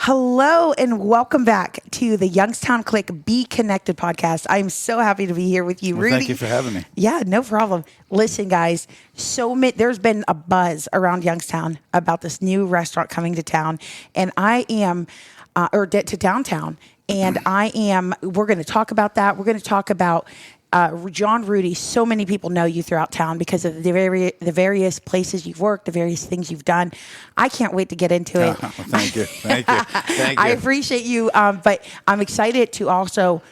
Hello and welcome back to the Youngstown Click Be Connected podcast. I'm so happy to be here with you, Well, Rudy. thank you for having me. Yeah, no problem. Listen, guys, there's been a buzz around Youngstown about this new restaurant coming to town, and I am, to downtown, and we're going to talk about that. We're going to talk about John Rudy. So many people know you throughout town because of the various places you've worked, the various things you've done. I can't wait to get into it. Thank you. Thank you. Thank you. I appreciate you, but I'm excited to also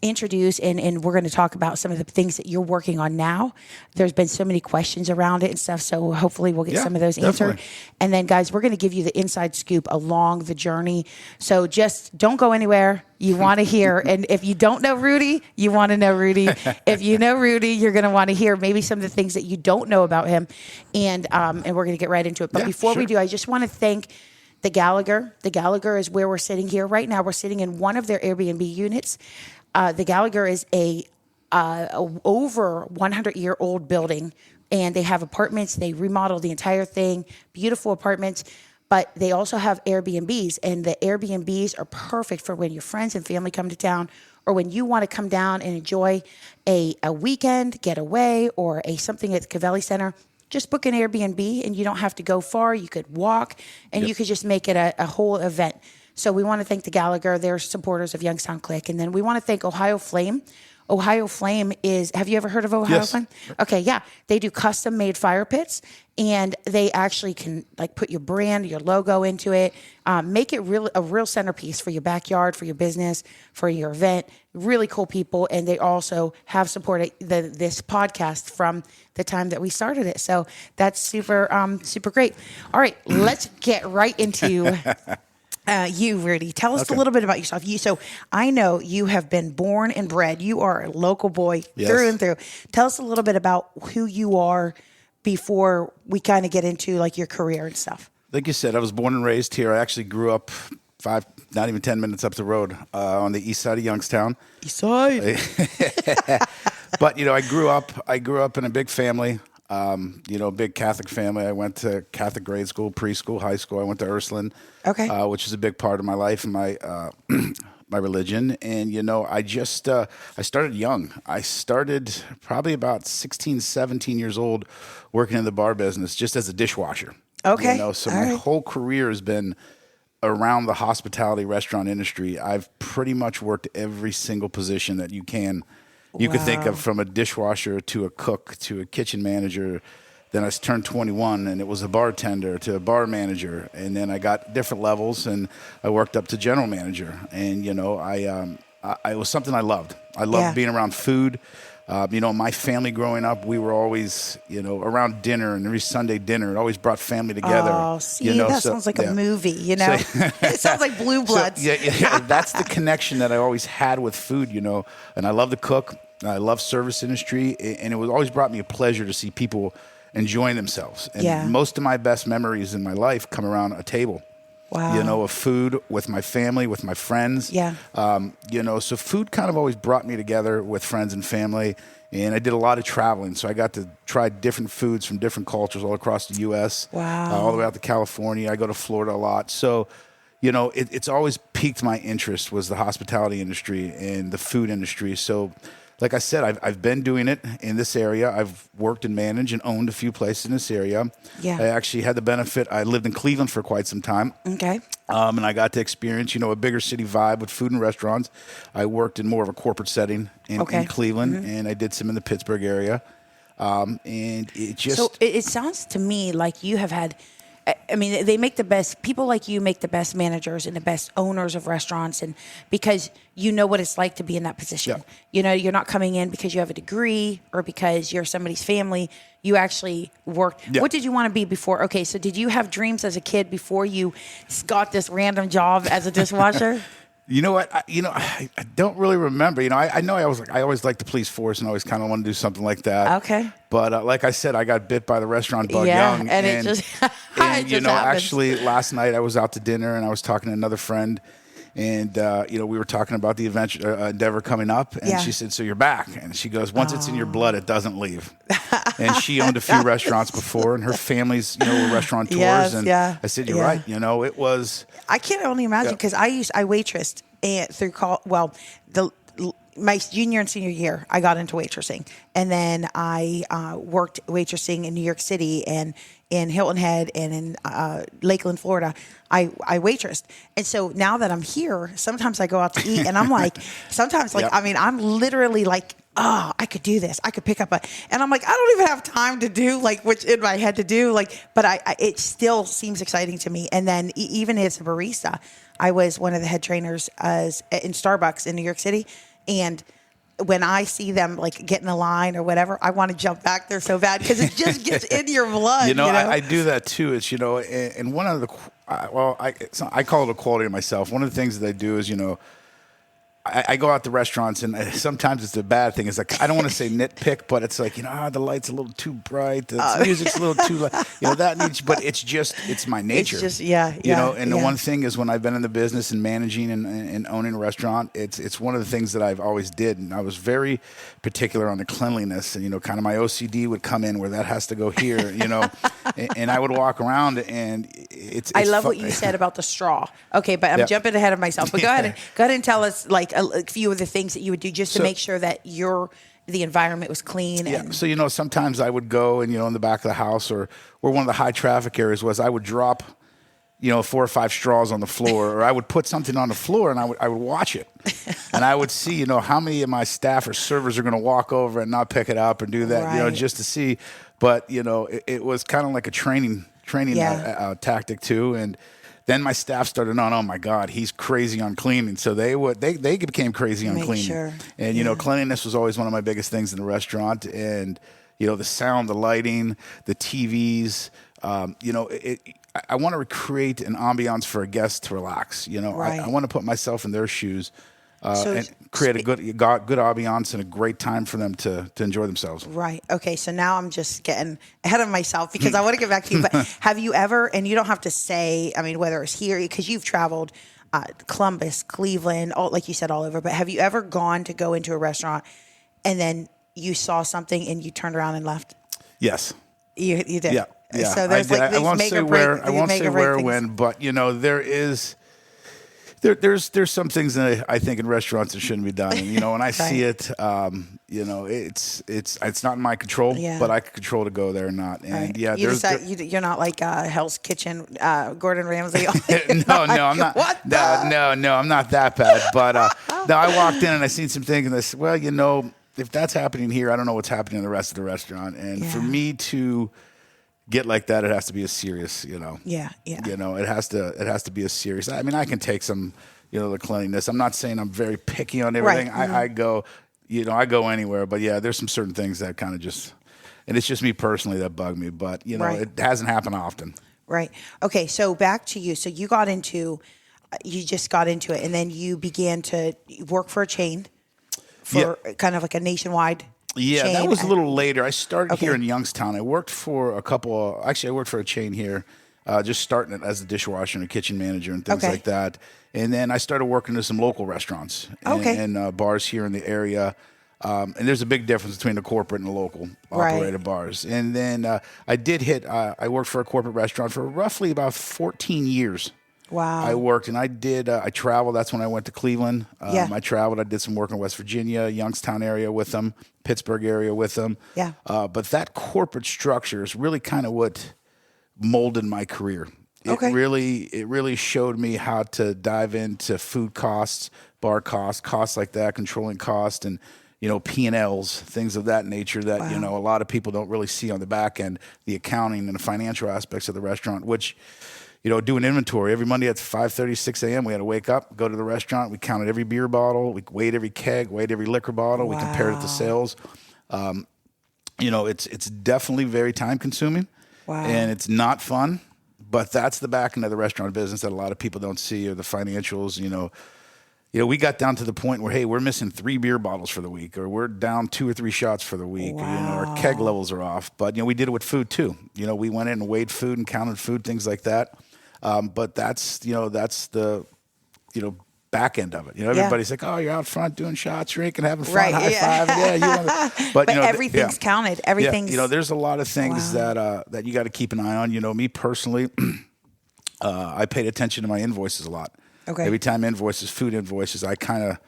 introduce and we're going to talk about some of the things that you're working on now. There's been so many questions around it and stuff, so hopefully we'll get some of those answered. And then, guys, we're going to give you the inside scoop along the journey. So just don't go anywhere. You want to hear. And if you don't know Rudy, you want to know Rudy. If you know Rudy, you're going to want to hear maybe some of the things that you don't know about him. And we're going to get right into it. But before we do, I just want to thank the Gallagher. The Gallagher is where we're sitting here right now. We're sitting in one of their Airbnb units. The Gallagher is a over 100-year-old building, and they have apartments. They remodeled the entire thing, beautiful apartments, but they also have Airbnbs, and the Airbnbs are perfect for when your friends and family come to town or when you want to come down and enjoy a weekend getaway or something at the Cavelli Center. Just book an Airbnb, and you don't have to go far. You could walk, and you could just make it a whole event. So we want to thank the Gallagher. They're supporters of Youngstown Click. And then we want to thank Ohio Flame. Ohio Flame have you ever heard of Ohio Flame? Okay, yeah. They do custom-made fire pits, and they actually can put your brand, your logo into it, make it a real centerpiece for your backyard, for your business, for your event. Really cool people, and they also have supported this podcast from the time that we started it. So that's super, super great. All right, let's get right into you, Rudy. Tell us a little bit about yourself. So I know you have been born and bred. You are a local boy through and through. Tell us a little bit about who you are before we kind of get into your career and stuff. Like you said, I was born and raised here. I actually grew up not even 10 minutes up the road on the east side of Youngstown. East side. But, I grew up in a big family. Big Catholic family. I went to Catholic grade school, preschool, high school. I went to Ursuline, which is a big part of my life and my my religion. And, I started young. I started probably about 16, 17 years old working in the bar business just as a dishwasher. Okay. So my whole career has been around the hospitality restaurant industry. I've pretty much worked every single position that you can. You could think of, from a dishwasher to a cook to a kitchen manager. Then I turned 21 and it was a bartender to a bar manager. And then I got different levels and I worked up to general manager. And, it was something I loved. I loved being around food. My family growing up, we were always, around dinner, and every Sunday dinner, it always brought family together. Oh, see, that sounds like a movie, it sounds like Blue Bloods. That's the connection that I always had with food, and I love to cook. I love service industry, and it always brought me a pleasure to see people enjoying themselves. And most of my best memories in my life come around a table. Wow. Of food with my family, with my friends. Yeah. So food kind of always brought me together with friends and family. And I did a lot of traveling. So I got to try different foods from different cultures all across the U.S. Wow. All the way out to California. I go to Florida a lot. So, it's always piqued my interest was the hospitality industry and the food industry. So, like I said, I've been doing it in this area. I've worked and managed and owned a few places in this area. Yeah. I actually had the benefit. I lived in Cleveland for quite some time. Okay. And I got to experience, a bigger city vibe with food and restaurants. I worked in more of a corporate setting in Cleveland, and I did some in the Pittsburgh area. And it just... So it sounds to me like you have had... they make the best, people like you make the best managers and the best owners of restaurants, and because you know what it's like to be in that position. Yeah. You're not coming in because you have a degree or because you're somebody's family. You actually worked. Yeah. What did you want to be before? Okay, so did you have dreams as a kid before you got this random job as a dishwasher? You know what? I don't really remember. I know I always liked the police force and always kind of wanted to do something like that. Okay. But like I said, I got bit by the restaurant bug young. And it just happens. Actually last night I was out to dinner and I was talking to another friend. And, we were talking about the endeavor coming up. And she said, so you're back. And she goes, once it's in your blood, it doesn't leave. and she owned a few restaurants before, and her family's, were restaurateurs. And I said, you're right. It was. I can't only imagine because I waitressed through my junior and senior year. I got into waitressing, and then I worked waitressing in New York City and in Hilton Head and in Lakeland, Florida. I waitressed, and so now that I'm here, sometimes I go out to eat, and I'm like, I'm literally like, oh, I could do this. I could pick up and I'm like, I don't even have time to do like what's in my head to do. Like, but it still seems exciting to me. And then even as a barista, I was one of the head trainers in Starbucks in New York City. And when I see them like get in a line or whatever, I want to jump back there so bad because it just gets in your blood. I do that too. It's, and one of the, I call it a quality of myself. One of the things that I do is, I go out to restaurants, and sometimes it's a bad thing. It's like, I don't want to say nitpick, but it's like, the light's a little too bright. The music's a little too loud. That needs, but it's my nature. It's just, the one thing is when I've been in the business and managing and owning a restaurant, it's one of the things that I've always did. And I was very particular on the cleanliness, and, kind of my OCD would come in where that has to go here, and I would walk around, and it's I love what you said about the straw. Okay, but I'm jumping ahead of myself. But go ahead and tell us like a few of the things that you would do just to make sure that the environment was clean. Yeah. So, sometimes I would go and, in the back of the house or where one of the high traffic areas was, I would drop, 4 or 5 straws on the floor, or I would put something on the floor and I would watch it. And I would see, how many of my staff or servers are going to walk over and not pick it up and do that, just to see. But, it was kind of like a training tactic too. And then my staff started on, oh my God, he's crazy on cleaning. So they became crazy on cleaning. Sure. And, cleanliness was always one of my biggest things in the restaurant. And, the sound, the lighting, the TVs, I want to recreate an ambiance for a guest to relax. I want to put myself in their shoes. And create a good ambiance and a great time for them to enjoy themselves. Right. Okay. So now I'm just getting ahead of myself because I want to get back to you. But have you ever, and you don't have to say, whether it's here, because you've traveled Columbus, Cleveland, like you said, all over, but have you ever gone to go into a restaurant and then you saw something and you turned around and left? Yes. You did? Yeah. So there's I won't say where or when, but, there is... There's some things that I think in restaurants that shouldn't be done. And, when I see it, it's not in my control, but I can control to go there or not. And you're not like Hell's Kitchen, Gordon Ramsay. No, I'm not. What? No, I'm not that bad. But no, I walked in and I seen some things and I said, well, if that's happening here, I don't know what's happening in the rest of the restaurant. And for me to get like that, it has to be a serious, Yeah. it has to be a serious. I can take some, the cleanliness. I'm not saying I'm very picky on everything. Right. I go, I go anywhere. But there's some certain things that kind of just, and it's just me personally that bug me. But it hasn't happened often. Right. Okay. So back to you. So you just got into it, and then you began to work for a chain for kind of like a nationwide. Yeah, chain. That was a little later. I started here in Youngstown. I worked for I worked for a chain here, just starting it as a dishwasher and a kitchen manager and things like that. And then I started working in some local restaurants and bars here in the area. And there's a big difference between the corporate and the local operated bars. And then I worked for a corporate restaurant for roughly about 14 years. Wow. I worked and I traveled. That's when I went to Cleveland. I traveled. I did some work in West Virginia, Youngstown area with them, Pittsburgh area with them. Yeah. But that corporate structure is really kind of what molded my career. It really showed me how to dive into food costs, bar costs like that, controlling cost and, P&Ls, things of that nature that, a lot of people don't really see on the back end, the accounting and the financial aspects of the restaurant, which, do an inventory. Every Monday at 5:30, 6 a.m., we had to wake up, go to the restaurant. We counted every beer bottle. We weighed every keg, weighed every liquor bottle. Wow. We compared it to sales. It's definitely very time consuming. Wow. And it's not fun, but that's the back end of the restaurant business that a lot of people don't see, or the financials. We got down to the point where, hey, we're missing 3 beer bottles for the week, or we're down 2 or 3 shots for the week. Wow. Or, our keg levels are off. But, we did it with food too. We went in and weighed food and counted food, things like that. But that's the, back end of it. Everybody's like, oh, you're out front doing shots, drinking, having fun, right, high five. Yeah, but everything's counted. Everything's there's a lot of things that you got to keep an eye on. Me personally, I paid attention to my invoices a lot. Okay. Every time food invoices, I kind of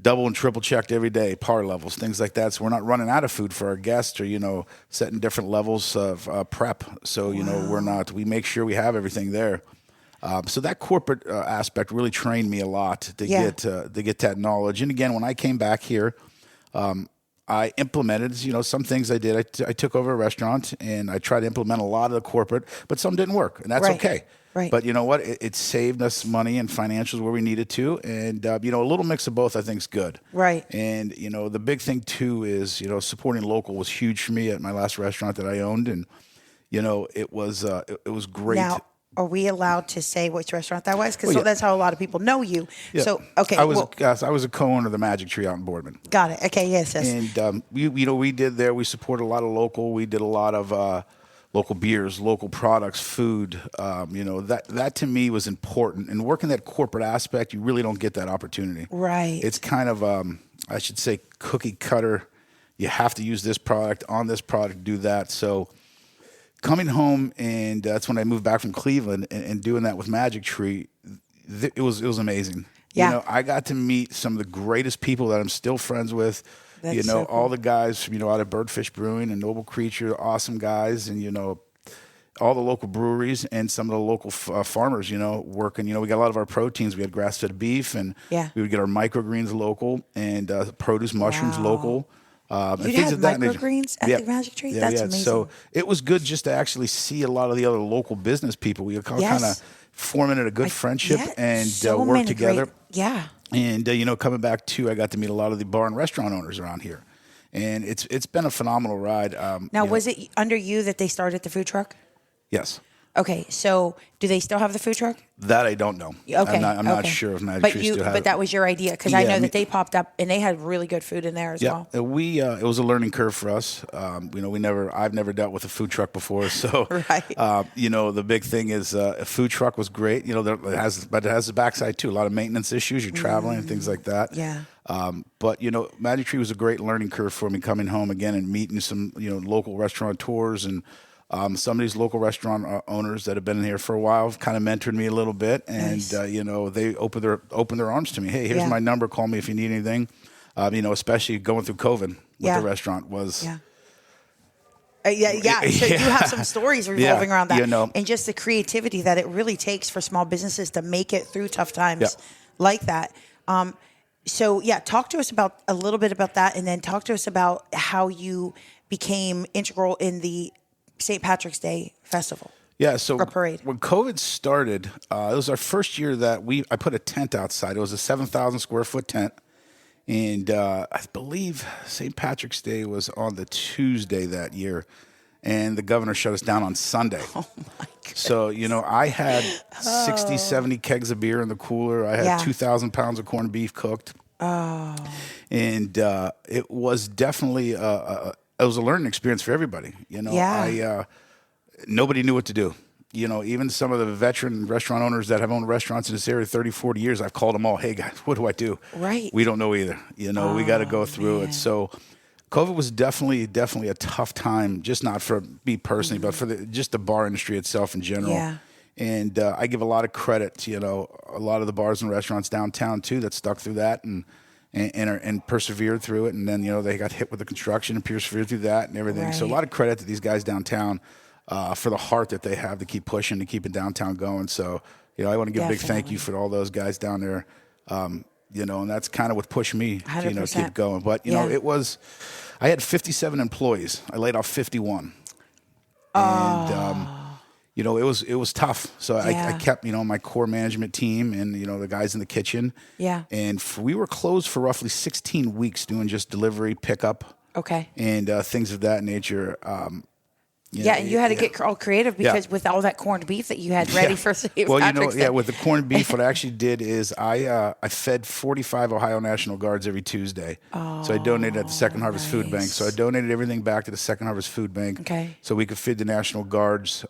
double and triple checked every day, par levels, things like that. So we're not running out of food for our guests or, setting different levels of prep. So, we make sure we have everything there. So that corporate aspect really trained me a lot to get that knowledge. And again, when I came back here, I implemented, some things I did. I took over a restaurant and I tried to implement a lot of the corporate, but some didn't work, and that's okay. Right. But you know what? It saved us money and financials where we needed to. And, a little mix of both I think is good. Right. And, the big thing, too, is, supporting local was huge for me at my last restaurant that I owned. And, it was great. Now, are we allowed to say which restaurant that was? Because that's how a lot of people know you. Yeah. So, okay. I was a co-owner of the Magic Tree out in Boardman. Got it. Okay, yes. And, we did there. We supported a lot of local. We did a lot of local beers, local products, food. That to me was important. And working that corporate aspect, you really don't get that opportunity. Right. It's kind of, I should say, cookie cutter. You have to use this product on this product, do that. So coming home, and that's when I moved back from Cleveland, and doing that with Magic Tree, it was amazing. Yeah. I got to meet some of the greatest people that I'm still friends with. That's so cool. All the guys from, out of Birdfish Brewing and Noble Creature, awesome guys, and, all the local breweries and some of the local farmers, working. We got a lot of our proteins. We had grass-fed beef, and we would get our microgreens local and produce mushrooms local. You had microgreens at the Magic Tree? That's amazing. So it was good just to actually see a lot of the other local business people. We kind of forming a good friendship and work together. And, coming back too, I got to meet a lot of the bar and restaurant owners around here. And it's been a phenomenal ride. Now, was it under you that they started the food truck? Yes. Okay, so do they still have the food truck? That I don't know. Okay, I'm not sure if Magic Tree still has it. But that was your idea, because I know that they popped up and they had really good food in there as well. Yeah, it was a learning curve for us. I've never dealt with a food truck before, so right. The big thing is a food truck was great. It has the backside too. A lot of maintenance issues. You're traveling and things like that. Yeah. But Magic Tree was a great learning curve for me, coming home again and meeting some local restaurateurs and. Some of these local restaurant owners that have been in here for a while have kind of mentored me a little bit, and nice. They opened their arms to me. Hey, here's my number. Call me if you need anything. Especially going through COVID with the restaurant was. So you have some stories revolving around that, and just the creativity that it really takes for small businesses to make it through tough times like that. Talk to us a little bit about that, and then talk to us about how you became integral in the St. Patrick's Day festival. Yeah, so or parade. When COVID started, it was our first year that I put a tent outside. It was a 7,000 square foot tent, and I believe St. Patrick's Day was on the Tuesday that year, and the governor shut us down on Sunday. Oh my goodness. So I had 60, 70 kegs of beer in the cooler. I had 2,000 pounds of corned beef cooked. Oh, and it was definitely it was a learning experience for everybody. Nobody knew what to do. Even some of the veteran restaurant owners that have owned restaurants in this area 30, 40 years, I've called them all, hey guys, what do I do? Right. We don't know either. We got to go through it. So COVID was definitely a tough time, just not for me personally, but for just the bar industry itself in general. Yeah. And I give a lot of credit to, a lot of the bars and restaurants downtown too that stuck through that and persevered through it, and then they got hit with the construction and persevered through that and everything. Right. So a lot of credit to these guys downtown for the heart that they have to keep pushing, to keep it downtown going. So I want to give a big thank you for all those guys down there. And that's kind of what pushed me 100%. to keep going. But it was, I had 57 employees. I laid off 51, and it was tough. So I kept, my core management team and, the guys in the kitchen. Yeah. And we were closed for roughly 16 weeks doing just delivery, pickup. Okay. And things of that nature. And you had to get all creative because with all that corned beef that you had ready for St. Patrick's Day. With the corned beef, what I actually did is I fed 45 Ohio National Guards every Tuesday. So I donated at the Second Harvest Food Bank. So I donated everything back to the Second Harvest Food Bank. Okay. So we could feed the National Guards.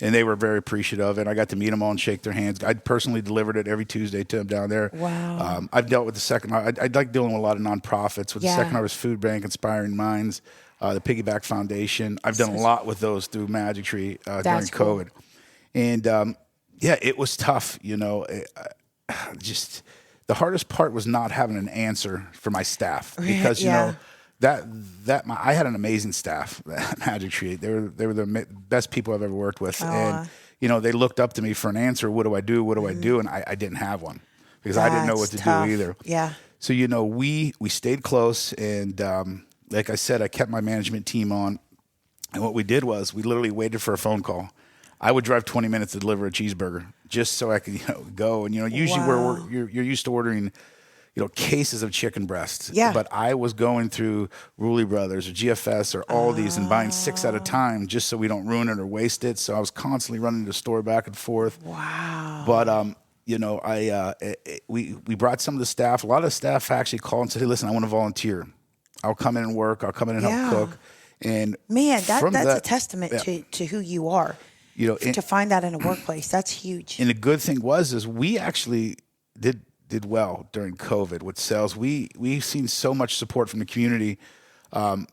And they were very appreciative, and I got to meet them all and shake their hands. I personally delivered it every Tuesday to them down there. Wow. I've dealt with the Second. I like dealing with a lot of nonprofits, with the Second Harvest Food Bank, Inspiring Minds, the Piggyback Foundation. I've done a lot with those through Magic Tree during COVID. And it was tough. Just the hardest part was not having an answer for my staff, because I had an amazing staff at Magic Tree. They were the best people I've ever worked with, and they looked up to me for an answer. What do I do? What do I do? And I didn't have one, because I didn't know what to do either. Yeah. So we stayed close, and like I said, I kept my management team on, and what we did was we literally waited for a phone call. I would drive 20 minutes to deliver a cheeseburger just so I could go. And usually you're used to ordering cases of chicken breasts. Yeah. But I was going through Rudy Brothers or GFS or Aldi's and buying 6 at a time just so we don't ruin it or waste it. So I was constantly running the store back and forth. Wow. But we brought some of the staff. A lot of the staff actually called and said, "Hey, listen, I want to volunteer. I'll come in and work. I'll come in and help cook." And man, that's a testament to who you are. To find that in a workplace, that's huge. And the good thing is we actually did well during COVID with sales. We've seen so much support from the community. I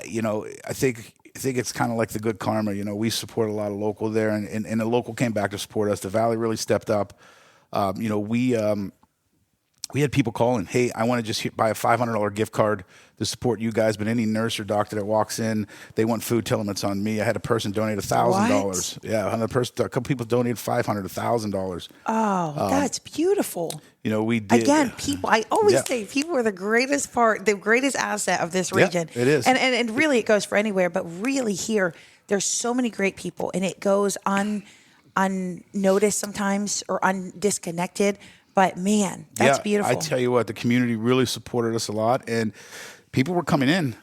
think it's kind of like the good karma. We support a lot of local there, and the local came back to support us. The Valley really stepped up. We had people calling, "Hey, I want to just buy a $500 gift card to support you guys." But any nurse or doctor that walks in, they want food, tell them it's on me. I had a person donate $1,000. Yeah, a couple people donated $500, $1,000. Oh, that's beautiful. We did. Again, people, I always say people are the greatest asset of this region. It is. And really it goes for anywhere, but really here, there's so many great people, and it goes unnoticed sometimes or disconnected. But man, that's beautiful. I tell you what, the community really supported us a lot, and people were coming in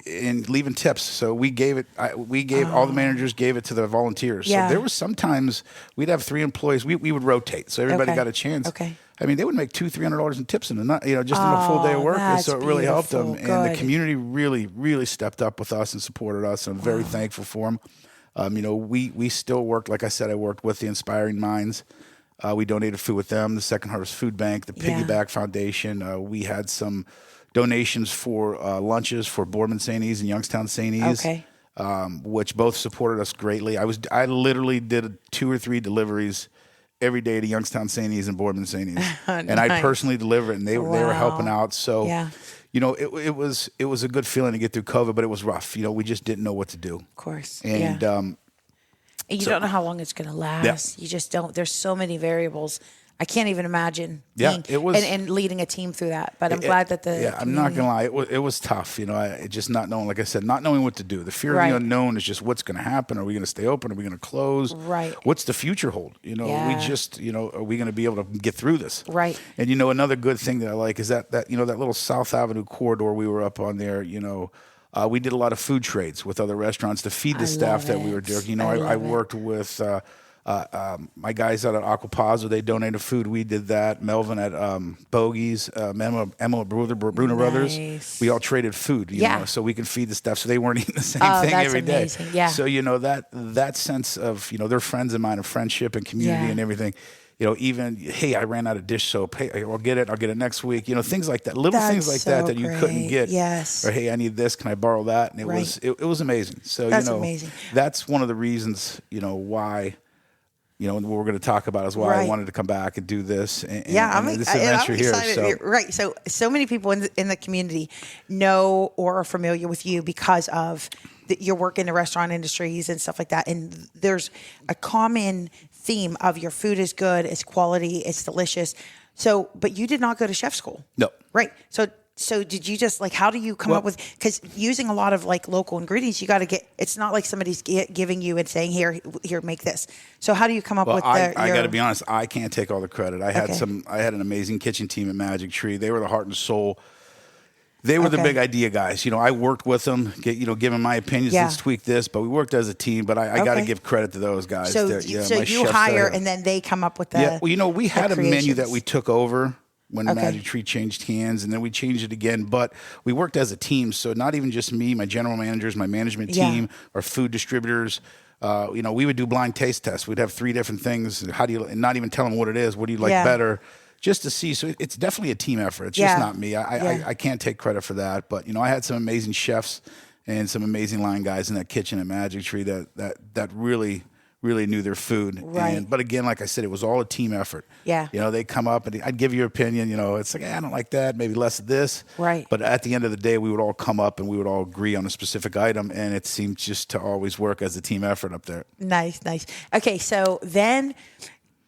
and leaving tips. So we gave it. All the managers gave it to the volunteers. Yeah. So there was sometimes we'd have 3 employees. We would rotate, so everybody got a chance. Okay. I mean, they would make $200-$300 in tips in a night, just in a full day of work. So it really helped them, and the community really, really stepped up with us and supported us. And I'm very thankful for them. We still work. Like I said, I worked with the Inspiring Minds. We donated food with them, the Second Harvest Food Bank, the Piggyback Foundation. We had some donations for lunches for Boardman St. E's and Youngstown St. E's, which both supported us greatly. I literally did 2 or 3 deliveries every day to Youngstown St. E's and Boardman St. E's, and I personally delivered it, and they were helping out. So, it was a good feeling to get through COVID, but it was rough. We just didn't know what to do. Of course, and you don't know how long it's going to last. Yeah. You just don't. There's so many variables. I can't even imagine it was, and leading a team through that. But I'm glad that I'm not going to lie. It was tough. Just not knowing, like I said, not knowing what to do. The fear of the unknown is just what's going to happen. Are we going to stay open? Are we going to close? Right. What's the future hold? We just, are we going to be able to get through this? Right. And, another good thing that I like is that that little South Avenue corridor we were up on there, we did a lot of food trades with other restaurants to feed the staff that we were doing. I worked with my guys out at Aquapazzo. They donated food. We did that. Melvin at Bogey's, Emma Bruno Brothers. We all traded food, so we could feed the staff. So they weren't eating the same thing every day. Amazing. Yeah. So, that sense of, they're friends of mine, of friendship and community and everything. Even, hey, I ran out of dish soap. Hey, I'll get it next week. Things like that. Things like that you couldn't get. Yes. Or, hey, I need this. Can I borrow that? And it was amazing. So, that's amazing. That's one of the reasons, why, what we're going to talk about is why I wanted to come back and do this. I'm this adventure excited. Here. Right. So many people in the community know or are familiar with you because of your work in the restaurant industries and stuff like that. And there's a common theme of your food is good, it's quality, it's delicious. So, but you did not go to chef school. No. Right. So did you just how do you come up with, because using a lot of local ingredients, you got to it's not like somebody's giving you and saying, here, make this. So how do you come up with I got to be honest, I can't take all the credit. I had an amazing kitchen team at Magic Tree. They were the heart and soul. They were the big idea guys. I worked with them, giving my opinions. Let's tweak this, but we worked as a team. But I got to give credit to those guys. So you hire and then they come up with the we had a menu that we took over when Magic Tree changed hands, and then we changed it again. But we worked as a team, so not even just me, my general managers, my management team, our food distributors. we would do blind taste tests. We'd have 3 different things. How do you, and not even tell them what it is. What do you like better? Just to see. So it's definitely a team effort. It's just not me. I can't take credit for that. But, I had some amazing chefs and some amazing line guys in that kitchen at Magic Tree that really knew their food. Right. But again, like I said, it was all a team effort. Yeah. They come up and I'd give your opinion. It's like, I don't like that. Maybe less of this. Right. But at the end of the day, we would all come up and we would all agree on a specific item. And it seemed just to always work as a team effort up there. Nice. Okay. So then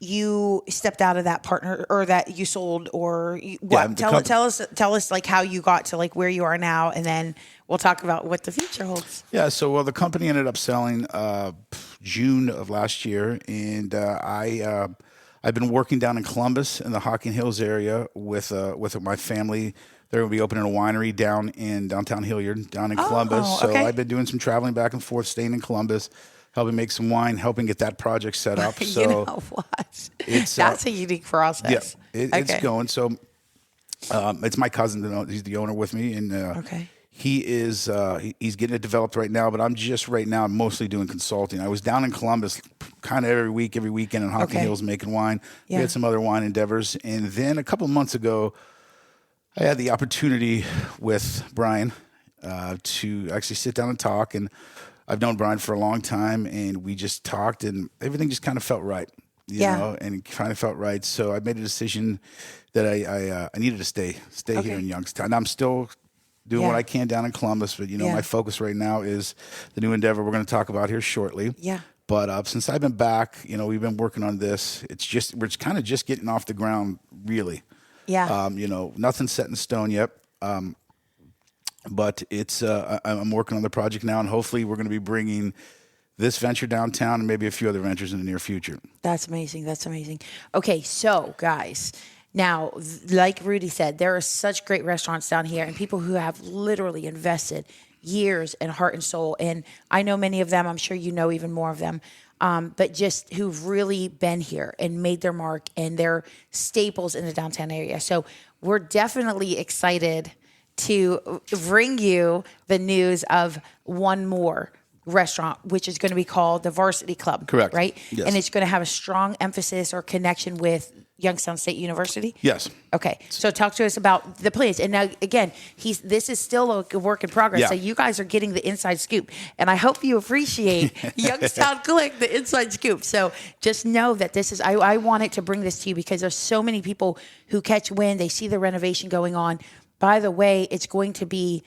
you stepped out of that partner, or that you sold, or what? Tell us like how you got to like where you are now, and then we'll talk about what the future holds. Yeah. So, the company ended up selling June of last year, and I've been working down in Columbus in the Hocking Hills area with my family. They're going to be opening a winery down in downtown Hilliard, down in Columbus. So I've been doing some traveling back and forth, staying in Columbus, helping make some wine, helping get that project set up. So you know what? That's a unique process. Yeah, it's going. So it's my cousin. He's the owner with me, and he is he's getting it developed right now. But I'm just right now mostly doing consulting. I was down in Columbus kind of every weekend in Hocking Hills making wine. We had some other wine endeavors, and then a couple of months ago, I had the opportunity with Brian to actually sit down and talk. And I've known Brian for a long time, and we just talked, and everything just kind of felt right, you know, and it kind of felt right. So I made a decision that I needed to stay here in Youngstown. I'm still doing what I can down in Columbus, but my focus right now is the new endeavor we're going to talk about here shortly. Yeah. But since I've been back, we've been working on this. We're kind of just getting off the ground, really. Yeah. Nothing's set in stone yet. But it's I'm working on the project now, and hopefully we're going to be bringing this venture downtown and maybe a few other ventures in the near future. That's amazing. Okay, so guys, now, like Rudy said, there are such great restaurants down here and people who have literally invested years and heart and soul. And I know many of them. I'm sure you know even more of them. But just who've really been here and made their mark, and they're staples in the downtown area. So we're definitely excited to bring you the news of one more restaurant, which is going to be called the Varsity Club. Correct. Right? Yes. And it's going to have a strong emphasis or connection with Youngstown State University? Yes. Okay. So talk to us about the plans. And now, again, this is still a work in progress. Yeah. So you guys are getting the inside scoop. And I hope you appreciate Youngstown Click, the inside scoop. So just know that this is, I wanted to bring this to you because there's so many people who catch wind. They see the renovation going on. By the way, it's going to be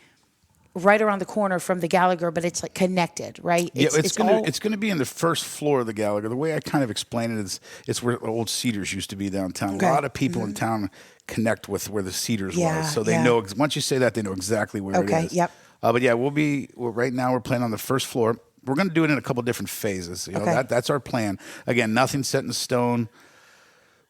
right around the corner from the Gallagher, but it's like connected, right? It's going to be in the first floor of the Gallagher. The way I kind of explain it is it's where the old Cedars used to be downtown. Okay. A lot of people in town connect with where the Cedars was. So they know, once you say that, they know exactly where it is. Yep. But yeah, right now we're playing on the first floor. We're going to do it in a couple different phases. That's our plan. Again, nothing set in stone.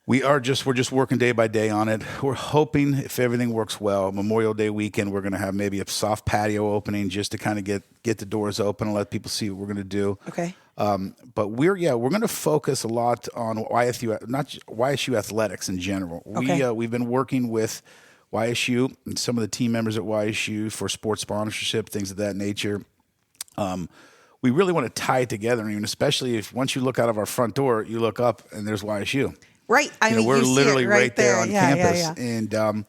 We're just working day by day on it. We're hoping, if everything works well, Memorial Day weekend, we're going to have maybe a soft patio opening just to kind of get the doors open and let people see what we're going to do. Okay. But we're going to focus a lot on YSU athletics in general. Okay. We've been working with YSU and some of the team members at YSU for sports sponsorship, things of that nature. We really want to tie it together, and especially if once you look out of our front door, you look up and there's YSU. Right. I mean, we're literally right there on campus. Yeah. And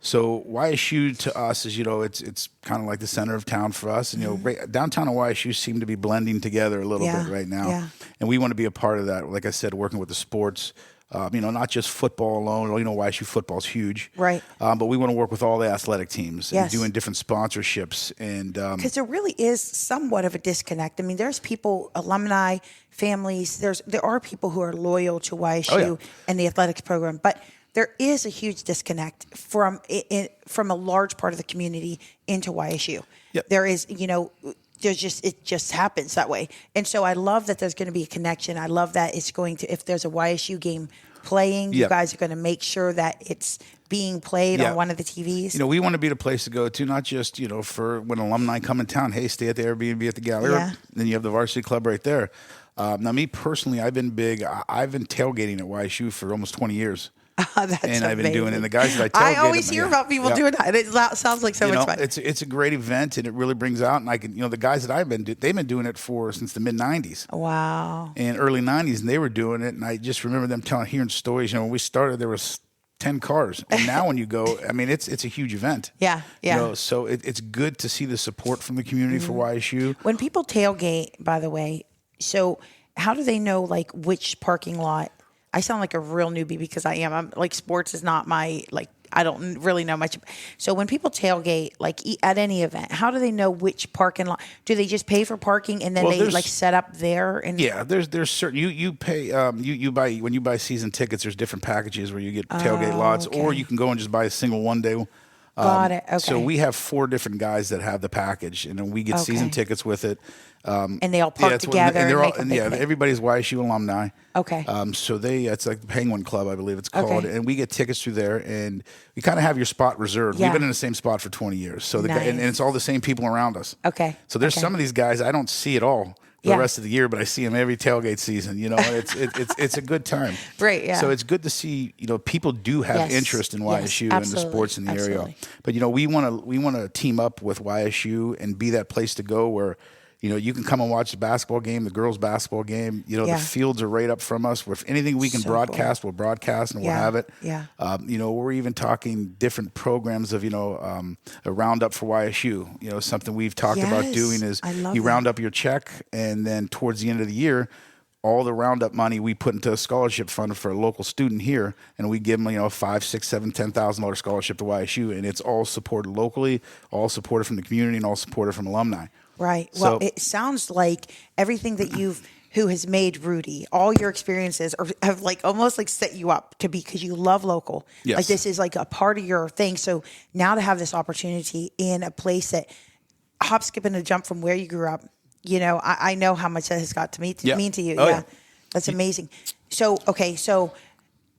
so YSU to us is, it's kind of like the center of town for us. And, downtown and YSU seem to be blending together a little bit right now. Yeah. And we want to be a part of that. Like I said, working with the sports, not just football alone. YSU football is huge. Right. But we want to work with all the athletic teams and doing different sponsorships. And because there really is somewhat of a disconnect. I mean, there's people, alumni, families. There are people who are loyal to YSU and the athletics program, but there is a huge disconnect from a large part of the community into YSU. Yep. There is, it just happens that way. And so I love that there's going to be a connection. I love that it's going to, if there's a YSU game playing, you guys are going to make sure that it's being played on one of the TVs. We want to be the place to go to, not just, for when alumni come in town, hey, stay at the Airbnb at the Gallagher. Yeah. Then you have the Varsity Club right there. Now, me personally, I've been tailgating at YSU for almost 20 years. and I've been doing it. And the guys that I always hear about people doing that. It sounds like so much fun. It's a great event, and it really brings out. And I can, the guys that they've been doing it since the mid '90s. Wow. And early '90s, and they were doing it. And I just remember them hearing stories. When we started, there was 10 cars, and now when you go, I mean, it's a huge event. Yeah. So it's good to see the support from the community for YSU. When people tailgate, by the way, so how do they know like which parking lot? I sound like a real newbie because I am. I'm like, sports is not my, like, I don't really know much. So when people tailgate, like at any event, how do they know which parking lot? Do they just pay for parking and then they like set up there? And there's certain, you pay, you buy, when you buy season tickets, there's different packages where you get tailgate lots, or you can go and just buy a single one day. Got it. Okay. So we have 4 different guys that have the package, and then we get season tickets with it. And they all park together. Everybody's YSU alumni. Okay. So it's like the Penguin Club, I believe it's called, and we get tickets through there, and you kind of have your spot reserved. Yeah. We've been in the same spot for 20 years, so Nice. and it's all the same people around us. Okay. So there's some of these guys I don't see at all the rest of the year, but I see them every tailgate season. It's a good time. Right. Yeah. So it's good to see people do have interest in YSU and the sports in the area. But we want to team up with YSU and be that place to go where you can come and watch the basketball game, the girls' basketball game. The fields are right up from us. If anything we can broadcast, we'll broadcast and we'll have it. Yeah. We're even talking different programs of, a roundup for YSU. Something we've talked about doing is you round up your check, and then towards the end of the year, all the roundup money we put into a scholarship fund for a local student here, and we give them, $5,000, $6,000, $7,000, $10,000 scholarship to YSU, and it's all supported locally, all supported from the community, and all supported from alumni. Right. Well, it sounds like everything that who has made Rudy, all your experiences have like almost like set you up to be, because you love local. Yes. Like this is like a part of your thing. So now to have this opportunity in a place that hop, skip, and a jump from where you grew up, I know how much that has got to mean to you. Oh, yeah. That's amazing. So, so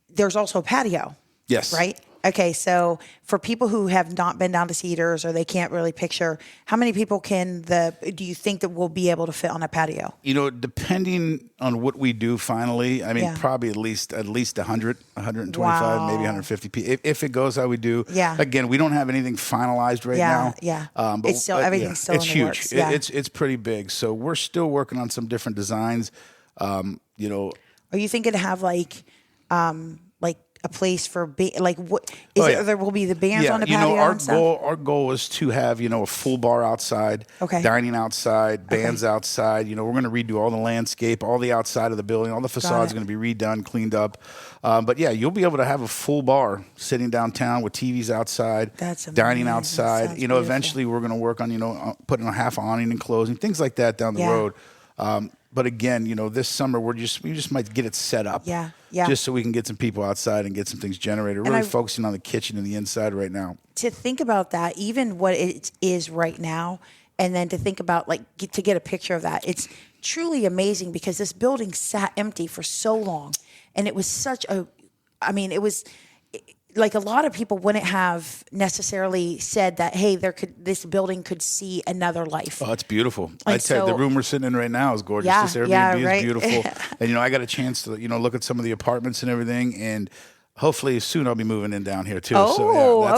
there's also a patio. Yes. Right? Okay, so for people who have not been down to Cedars or they can't really picture, how many people do you think that we'll be able to fit on a patio? Depending on what we do finally, I mean, probably at least 100, 125, maybe 150 people. If it goes how we do. Yeah. Again, we don't have anything finalized right now. Yeah. But it's still, everything's still in the huge. works. Yeah. It's pretty big. So we're still working on some different designs. Are you thinking to have like a place for what is it? There will be the bands on the patio. Our goal is to have a full bar outside, dining outside, bands outside. We're going to redo all the landscape, all the outside of the building, all the facades are going to be redone, cleaned up. But you'll be able to have a full bar sitting downtown with TVs outside, dining outside. Eventually we're going to work on putting a half awning and closing, things like that down the road. But again, this summer we just might get it set up. Yeah. Just so we can get some people outside and get some things generated. We're really focusing on the kitchen and the inside right now. To think about that, even what it is right now, and then to think about to get a picture of that, it's truly amazing because this building sat empty for so long, and it was it was like a lot of people wouldn't have necessarily said that, hey, this building could see another life. Oh, it's beautiful. I tell you, the room we're sitting in right now is gorgeous. This Airbnb is beautiful. And, I got a chance to, look at some of the apartments and everything, and hopefully soon I'll be moving in down here too. That's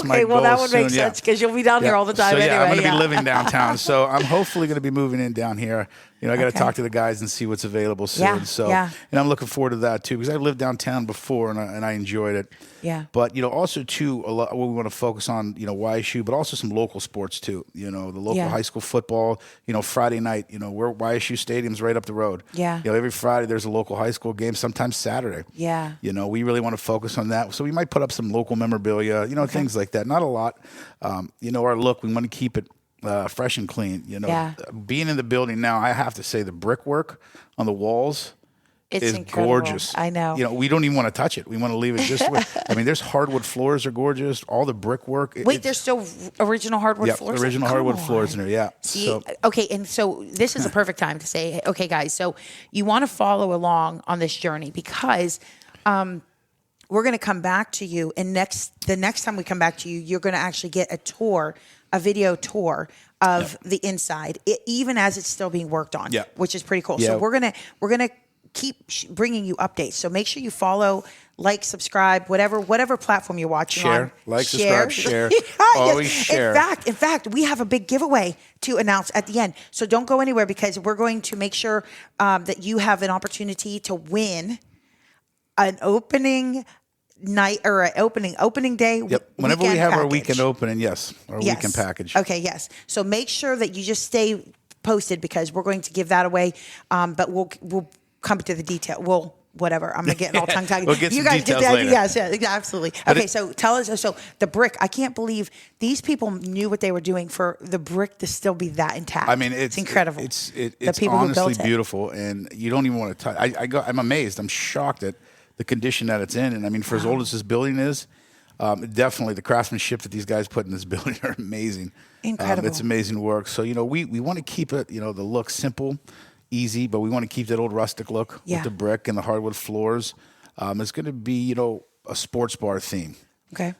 my goal. Well, that would make sense because you'll be down here all the time anyway. I'm going to be living downtown. So I'm hopefully going to be moving in down here. I got to talk to the guys and see what's available soon. And I'm looking forward to that too because I lived downtown before and I enjoyed it. Yeah. But also too, a lot what we want to focus on, YSU, but also some local sports too. The local high school football. Friday night. We're YSU Stadium's right up the road. Yeah. Every Friday there's a local high school game. Sometimes Saturday. Yeah. We really want to focus on that. So we might put up some local memorabilia. Things like that. Not a lot. Our look. We want to keep it fresh and clean. Being in the building now, I have to say the brickwork on the walls is incredible. Gorgeous. I know. We don't even want to touch it. We want to leave it just with, there's hardwood floors are gorgeous. All the brickwork. Wait, there's still original hardwood floors? Original hardwood floors in there, yeah. See, okay, and so this is a perfect time to say, okay, guys, so you want to follow along on this journey because we're going to come back to you, and the next time we come back to you, you're going to actually get a video tour of the inside, even as it's still being worked on, which is pretty cool. So we're gonna keep bringing you updates. So make sure you follow, like, subscribe, whatever platform you're watching share, on. Like, subscribe, share. Always share. In fact, we have a big giveaway to announce at the end. So don't go anywhere because we're going to make sure that you have an opportunity to win an opening night or an opening day. Yep. Whenever we have package. our weekend opening, our weekend package. Okay, yes. So make sure that you just stay posted because we're going to give that away. But we'll come to the detail. Whatever. I'm getting all tongue-tied. We'll get some details later. Yes, absolutely. Okay, so tell us. So the brick, I can't believe these people knew what they were doing for the brick to still be that intact. I mean, it's incredible. It's honestly beautiful, and you don't even want to touch. I'm amazed. I'm shocked at the condition that it's in. And I mean, for as old as this building is, definitely the craftsmanship that these guys put in this building are amazing. Incredible. It's amazing work. So, we want to keep it, the look simple, easy, but we want to keep that old rustic look with the brick and the hardwood floors. It's going to be, a sports bar theme. Okay.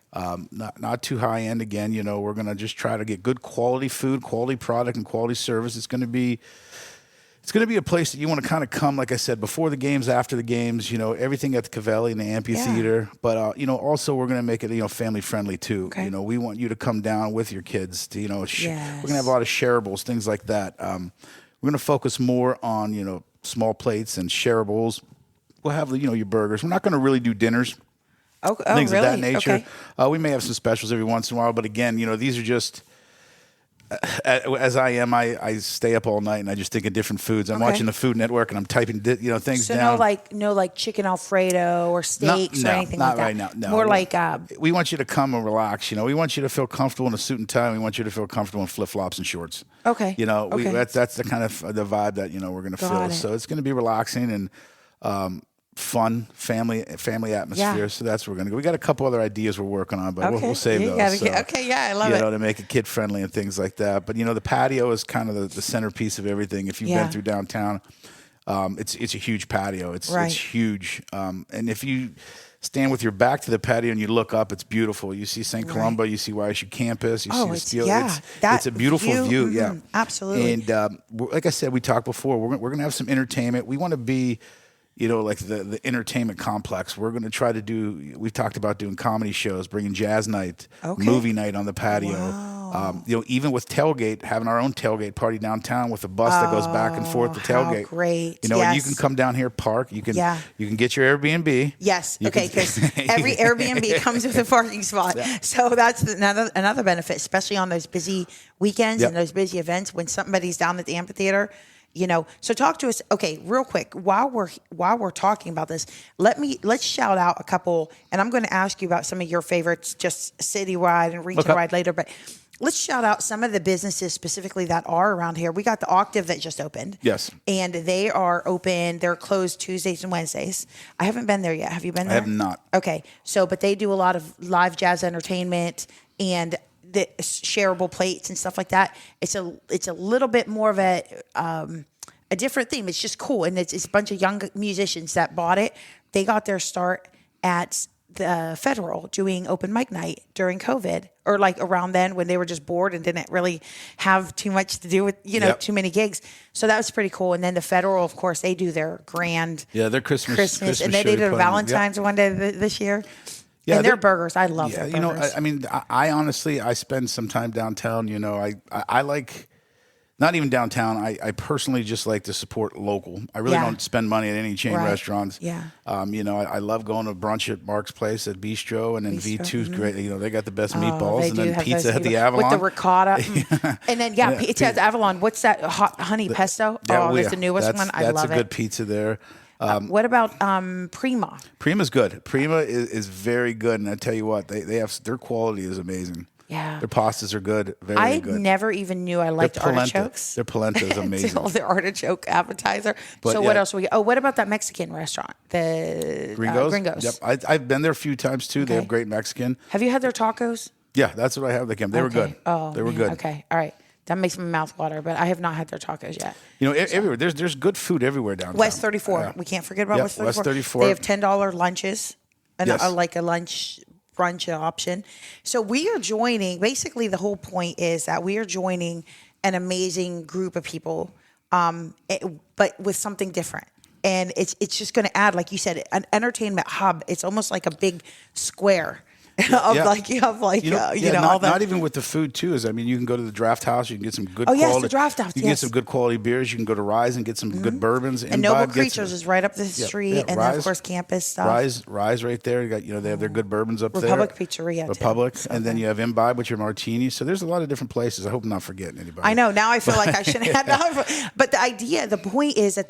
Not too high end. Again, we're going to just try to get good quality food, quality product, and quality service. It's going to be a place that you want to kind of come, like I said, before the games, after the games, everything at the Cavelli and the amphitheater. Yeah. But, also we're going to make it, family friendly too. Okay. We want you to come down with your kids to, we're going to have a lot of shareables, things like that. We're going to focus more on, small plates and shareables. We'll have, your burgers. We're not going to really do dinners. Things of that nature. Okay. We may have some specials every once in a while, but again, these are just... As I am, I stay up all night and I just think of different foods. I'm watching the Food Network and I'm typing, things down. So no like chicken Alfredo or steaks or anything like that. Not right now. No. More like we want you to come and relax. We want you to feel comfortable in a suit and tie. We want you to feel comfortable in flip flops and shorts. Okay. That's the kind of the vibe that we're going to feel. So it's going to be relaxing and fun family atmosphere. Yeah. So that's where we're going to go. We got a couple other ideas we're working on, but we'll save those. I love it. To make it kid friendly and things like that. But the patio is kind of the centerpiece of everything. If you've been through downtown, it's a huge patio. It's huge. And if you stand with your back to the patio and you look up, it's beautiful. You see St. Columba, you see YSU campus, you see the steel. It's a beautiful view. Yeah, absolutely. And like I said, we talked before. We're going to have some entertainment. We want to be like the entertainment complex. We're going to try to we've talked about doing comedy shows, bringing jazz night, movie night on the patio. Wow. Even with tailgate, having our own tailgate party downtown with a bus that goes back and forth to tailgate. How great. You can come down here, park. You can get your Airbnb. Yes. Because every Airbnb comes with a parking spot. Yeah. So that's another benefit, especially on those busy weekends and those busy events when somebody's down at the amphitheater. So talk to us. Okay, real quick, while we're talking about this, let's shout out a couple, and I'm going to ask you about some of your favorites, just citywide and region-wide later. But let's shout out some of the businesses specifically that are around here. We got the Octave that just opened. Yes, and they are open. They're closed Tuesdays and Wednesdays. I haven't been there yet. Have you been there? I have not. Okay, but they do a lot of live jazz entertainment and the shareable plates and stuff like that. It's a little bit more of a different theme. It's just cool, and it's a bunch of young musicians that bought it. They got their start at the Federal doing open mic night during COVID, or like around then when they were just bored and didn't really have too much to do with too many gigs. So that was pretty cool. And then the Federal, of course, they do their grand their Christmas and they did a Valentine's one day this year. Yeah, and their burgers, I love their burgers. I honestly, I spend some time downtown. I like, not even downtown. I personally just like to support local. I really don't spend money at any chain restaurants. Yeah. I love going to brunch at Mark's place at Bistro, and then V2's great. They got the best meatballs, and then pizza at the Avalon with the ricotta, and then pizza at the Avalon. What's that hot honey pesto? That's the newest one. I love it. That's a good pizza there. What about Prima? Prima's good. Prima is very good, and I tell you what, they have their quality is amazing. Yeah, their pastas are good. Very good. I never even knew I liked artichokes. Their polenta is amazing. The artichoke appetizer. But what else? What about that Mexican restaurant? The Gringos. Yep, I've been there a few times too. Okay. They have great Mexican. Have you had their tacos? Yeah, that's what I have. They were good. Oh, they were good. Okay, all right. That makes my mouth water, but I have not had their tacos yet. Everywhere. There's good food everywhere downtown. West 34. We can't forget about West 34. West 34. They have $10 lunches and like a lunch brunch option. So we are joining, basically the whole point is that we are joining an amazing group of people, but with something different. And it's just going to add, like you said, an entertainment hub. It's almost like a big square. Not even with the food too. Is, I mean, you can go to the Draft House. You can get some good quality. Yes, the Draft House. You can get some good quality beers. You can go to Rise and get some good bourbons. And Noble Creatures is right up the street, and then of course campus stuff. Rise right there. You got they have their good bourbons up Republic there. Pizzeria. Republic, and then you have Imbibe with your martinis. So there's a lot of different places. I hope I'm not forgetting anybody. I know. Now I feel like I shouldn't have. But the point is that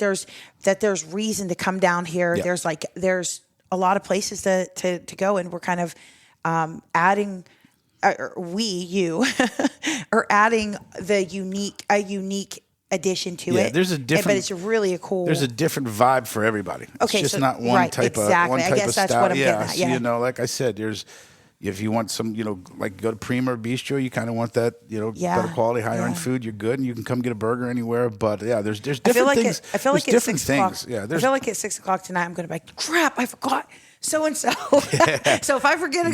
there's reason to come down here. Yeah. There's a lot of places to go, and we're kind of adding, you are adding a unique addition to it. There's a different, but it's really a cool. There's a different vibe for everybody. It's just not one type of exactly. I guess that's style. what I'm getting at. Yeah. So, like I said, if you want some, like go to Prima or Bistro, you kind of want that, better quality, higher end food. You're good, and you can come get a burger anywhere. But there's different things. I feel like at 6 o'clock. Yeah, I feel like at 6 o'clock tonight, I'm going to be like, crap, I forgot so and so. So if I forget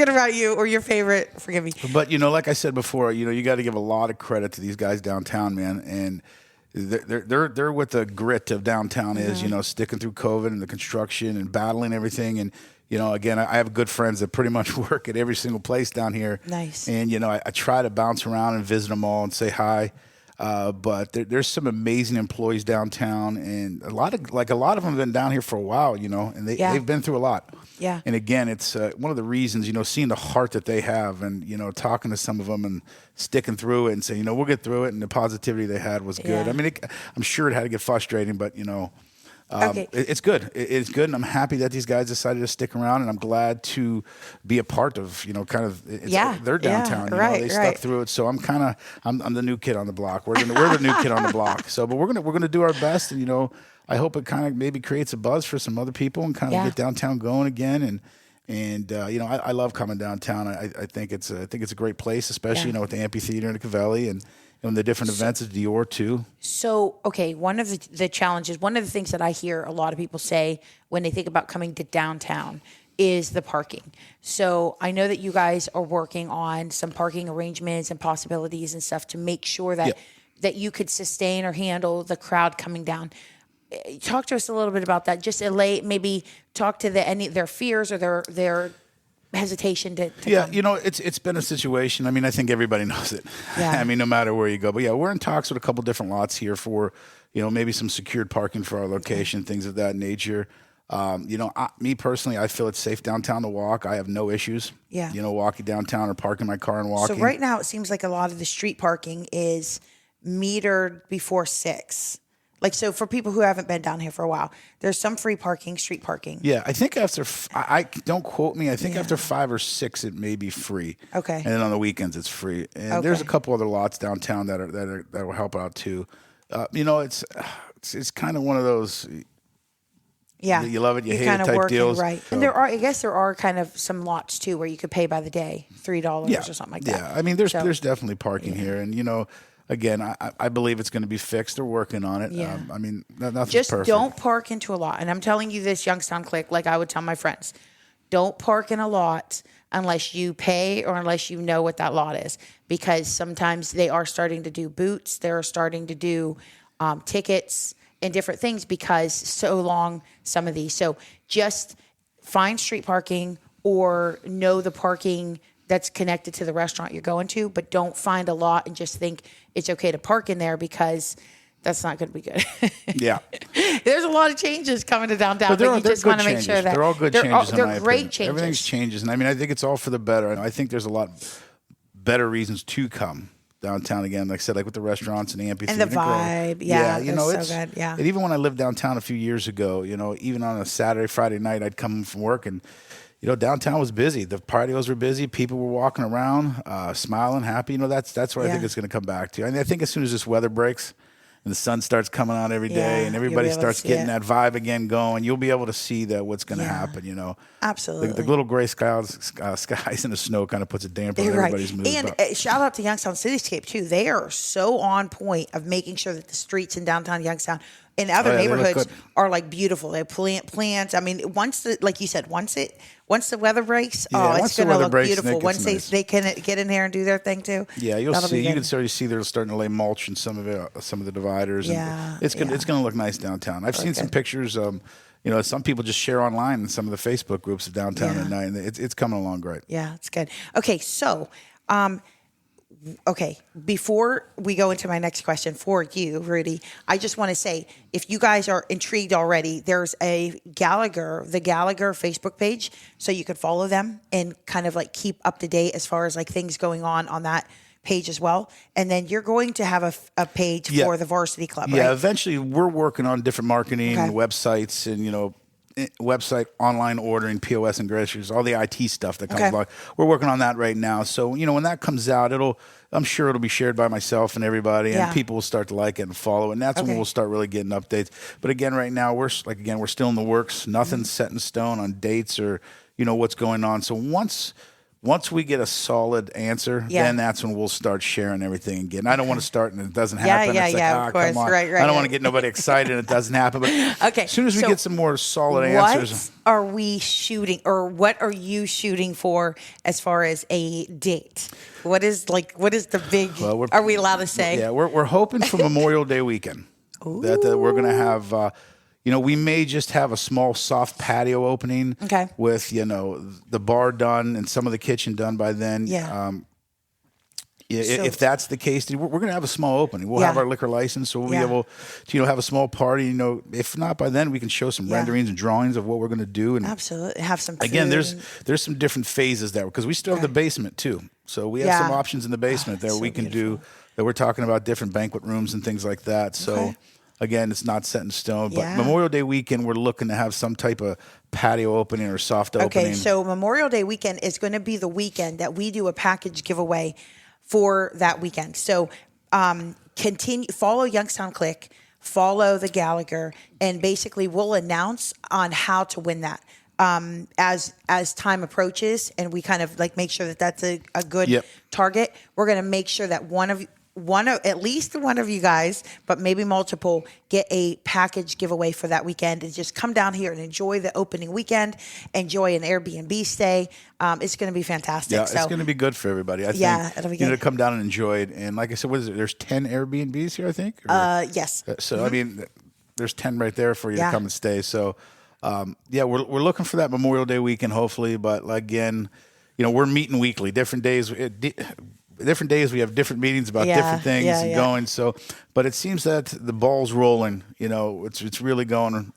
about you or your favorite, forgive me. But like I said before, you got to give a lot of credit to these guys downtown, man, and they're what the grit of downtown is. Sticking through COVID and the construction and battling everything. And again, I have good friends that pretty much work at every single place down here. Nice. And I try to bounce around and visit them all and say hi. But there's some amazing employees downtown, and a lot of them have been down here for a while, and they've been through a lot. Yeah. And again, it's one of the reasons, seeing the heart that they have, and talking to some of them and sticking through it and saying, we'll get through it, and the positivity they had was good. Yeah. I mean, I'm sure it had to get frustrating, but Okay. It's good. It's good, and I'm happy that these guys decided to stick around, and I'm glad to be a part of, their downtown. They stuck through it, so I'm the new kid on the block. We're the new kid on the block. So, but we're gonna do our best, and I hope it kind of maybe creates a buzz for some other people and kind of get downtown going again. And I love coming downtown. I think it's a great place, especially with the amphitheater and the Cavelli and the different events at Dior too. So, okay, one of the challenges, one of the things that I hear a lot of people say when they think about coming to downtown is the parking. So I know that you guys are working on some parking arrangements and possibilities and stuff to make sure that you could sustain or handle the crowd coming down. Talk to us a little bit about that. Just maybe talk to their fears or their hesitation to come. It's been a situation. I mean, I think everybody knows it. Yeah. I mean, no matter where you go. But we're in talks with a couple different lots here for, maybe some secured parking for our location, things of that nature. Me personally, I feel it's safe downtown to walk. I have no issues. Yeah. Walking downtown or parking my car and walking. So right now it seems like a lot of the street parking is metered before 6. Like, so for people who haven't been down here for a while, there's some free parking, street parking. Yeah, I think after, I don't quote me, I think after 5 or 6 it may be free. Okay. And then on the weekends it's free. And there's a couple other lots downtown that will help out too. It's kind of one of those. Yeah. You love it, you hate it type deals. Right. So. And I guess there are kind of some lots too where you could pay by the day, $3 or something like that. Yeah, I mean, there's definitely parking here, and again, I believe it's going to be fixed. They're working on it. Yeah. I mean, nothing's just perfect. Don't park into a lot. And I'm telling you this, Youngstown Click, like I would tell my friends, don't park in a lot unless you pay or unless you know what that lot is. Because sometimes they are starting to do boots. They're starting to do tickets and different things because so long some of these. So just find street parking or know the parking that's connected to the restaurant you're going to, but don't find a lot and just think it's okay to park in there because that's not going to be good. Yeah. There's a lot of changes coming to downtown, but you just want to make sure that they're all good changes. They're great changes. Everything's changes. And I mean, I think it's all for the better. I think there's a lot better reasons to come downtown again. Like I said, like with the restaurants and the amphitheater. And the vibe. Yeah. It's so good. Yeah. And even when I lived downtown a few years ago, even on a Saturday, Friday night, I'd come from work and downtown was busy. The patios were busy. People were walking around, smiling, happy. That's what I think it's going to come back to. I think as soon as this weather breaks and the sun starts coming out every day and everybody starts getting that vibe again going, you'll be able to see that what's going to happen. Absolutely. The little gray skies in the snow kind of puts a damper on everybody's mood. And shout out to Youngstown Cityscape too. They are so on point of making sure that the streets in downtown Youngstown in other neighborhoods are like beautiful. They plant plants. I mean, like you said, once the weather breaks, it's going to look beautiful. Once they can get in there and do their thing too. Yeah, you'll see. You can already see they're starting to lay mulch in some of the dividers. Yeah, and it's going to look nice downtown. I've seen some pictures. Some people just share online in some of the Facebook groups of downtown at night, and it's coming along great. Yeah, it's good. Okay, so. Before we go into my next question for you, Rudy, I just want to say, if you guys are intrigued already, there's the Gallagher Facebook page, so you could follow them and kind of like keep up to date as far as like things going on that page as well. And then you're going to have a page for the Varsity Club, right? Yeah, eventually we're working on different marketing websites and, website, online ordering, POS and groceries, all the IT stuff that comes along. We're working on that right now. So, when that comes out, I'm sure it'll be shared by myself and everybody, and people will start to like it and follow it. And that's when we'll start really getting updates. But again, right now, we're still in the works. Nothing's set in stone on dates or, what's going on. So once we get a solid answer, then that's when we'll start sharing everything again. I don't want to start and it doesn't happen. Of course. Come on. Right. I don't want to get nobody excited and it doesn't happen. But as soon as we get some more solid answers. What are we shooting, or what are you shooting for as far as a date? What is the big, are we allowed to say? Yeah, we're hoping for Memorial Day weekend that we're going to have we may just have a small soft patio opening with, the bar done and some of the kitchen done by then. Yeah. If that's the case, we're going to have a small opening. We'll have our liquor license, so we'll be able to, have a small party. If not by then, we can show some renderings and drawings of what we're going to do. And absolutely, have some food. Again, there's some different phases there because we still have the basement too. So we have some options in the basement that we can do. That we're talking about different banquet rooms and things like that. So. Again, it's not set in stone, but Memorial Day weekend, we're looking to have some type of patio opening or soft opening. Okay, so Memorial Day weekend is going to be the weekend that we do a package giveaway for that weekend. So follow Youngstown Click, follow the Gallagher, and basically we'll announce on how to win that as time approaches, and we kind of like make sure that that's a good target. We're going to make sure that at least one of you guys, but maybe multiple, get a package giveaway for that weekend and just come down here and enjoy the opening weekend, enjoy an Airbnb stay. It's going to be fantastic. Yeah, it's going to be good for everybody. I think, it'll be good. To come down and enjoy it. And like I said, what is it? There's 10 Airbnbs here, I think? Yes. So, I mean, there's 10 right there for you to come and stay. So, we're looking for that Memorial Day weekend, hopefully. But again, we're meeting weekly, different days we have different meetings about different things going. So, but it seems that the ball's rolling. It's really going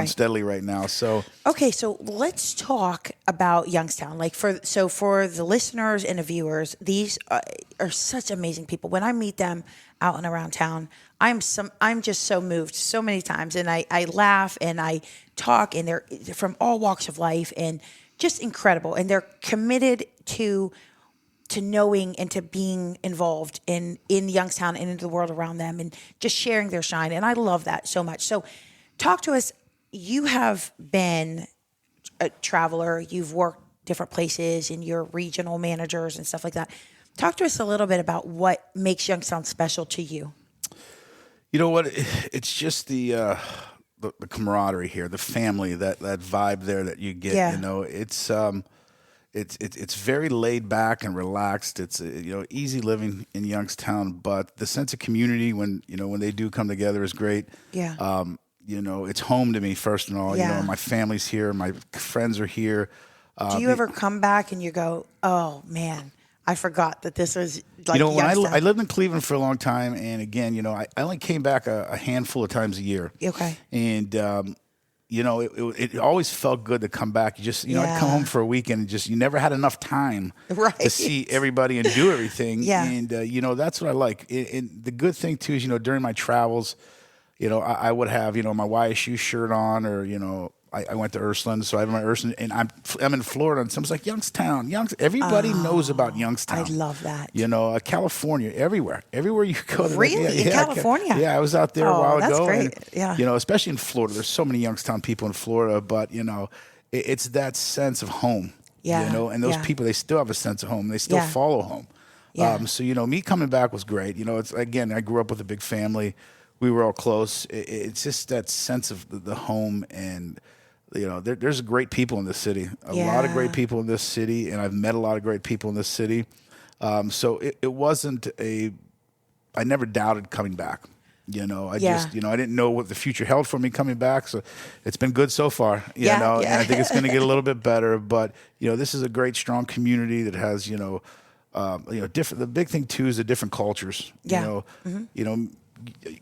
steadily right now. So okay, so let's talk about Youngstown. For the listeners and the viewers, these are such amazing people. When I meet them out and around town, I'm just so moved so many times, and I laugh and I talk, and they're from all walks of life and just incredible, and they're committed to knowing and to being involved in Youngstown and into the world around them and just sharing their shine. And I love that so much. So talk to us. You have been a traveler. You've worked different places and you're regional managers and stuff like that. Talk to us a little bit about what makes Youngstown special to you. You know what? It's just the camaraderie here, the family, that vibe there that you get. Yeah. It's very laid back and relaxed. It's easy living in Youngstown, but the sense of community when they do come together is great. Yeah. It's home to me first and all. Yeah. My family's here, my friends are here. Do you ever come back and you go, "Oh man, I forgot that this was like when I lived in Cleveland for a long time, and again, I only came back a handful of times a year. Okay. And it always felt good to come back. You just, I'd come home for a weekend and you never had enough time to see everybody and do everything. Yeah. And, that's what I like. And the good thing too is, during my travels, I would have, my YSU shirt on or, I went to Ursuline, so I have my Ursuline, and I'm in Florida, and someone's like, Youngstown. Everybody knows about Youngstown. I love that. California, everywhere you go. Really? In California? Yeah, I was out there a while ago. That's great. And, especially in Florida. There's so many Youngstown people in Florida, but, it's that sense of home. Yeah. And those people, they still have a sense of home. They still follow home. Yeah. So, me coming back was great. It's again, I grew up with a big family. we were all close. It's just that sense of the home, and there's great people in this city. A lot of great people in this city, and I've met a lot of great people in this city. So it wasn't I never doubted coming back. I just, I didn't know what the future held for me coming back. So it's been good so far, and I think it's going to get a little bit better. But, this is a great, strong community that has, different. The big thing too is the different cultures.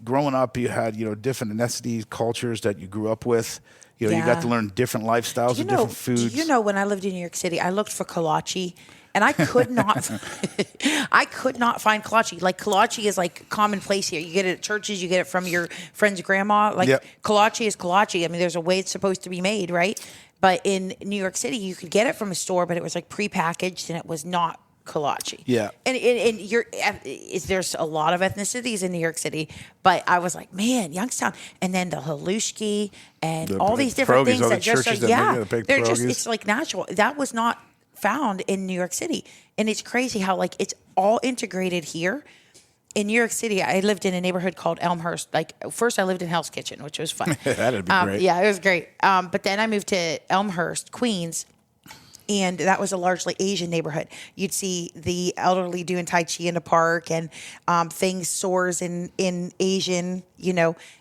Growing up, you had, different ethnicities, cultures that you grew up with. You got to learn different lifestyles and different foods. When I lived in New York City, I looked for kolache. And I could not, I could not find kolache. Like kolache is like commonplace here. You get it at churches. You get it from your friend's grandma. Like kolache is kolache. I mean, there's a way it's supposed to be made, right? But in New York City, you could get it from a store, but it was like prepackaged and it was not kolache. Yeah. And there's a lot of ethnicities in New York City, but I was like, man, Youngstown, and then the halushki and all these different things that just they're just, it's like natural. That was not found in New York City. And it's crazy how like it's all integrated here. In New York City, I lived in a neighborhood called Elmhurst. Like first I lived in Hell's Kitchen, which was fun. That'd be great. Yeah, it was great. But then I moved to Elmhurst, Queens, and that was a largely Asian neighborhood. You'd see the elderly doing Tai Chi in the park and stores in Asian,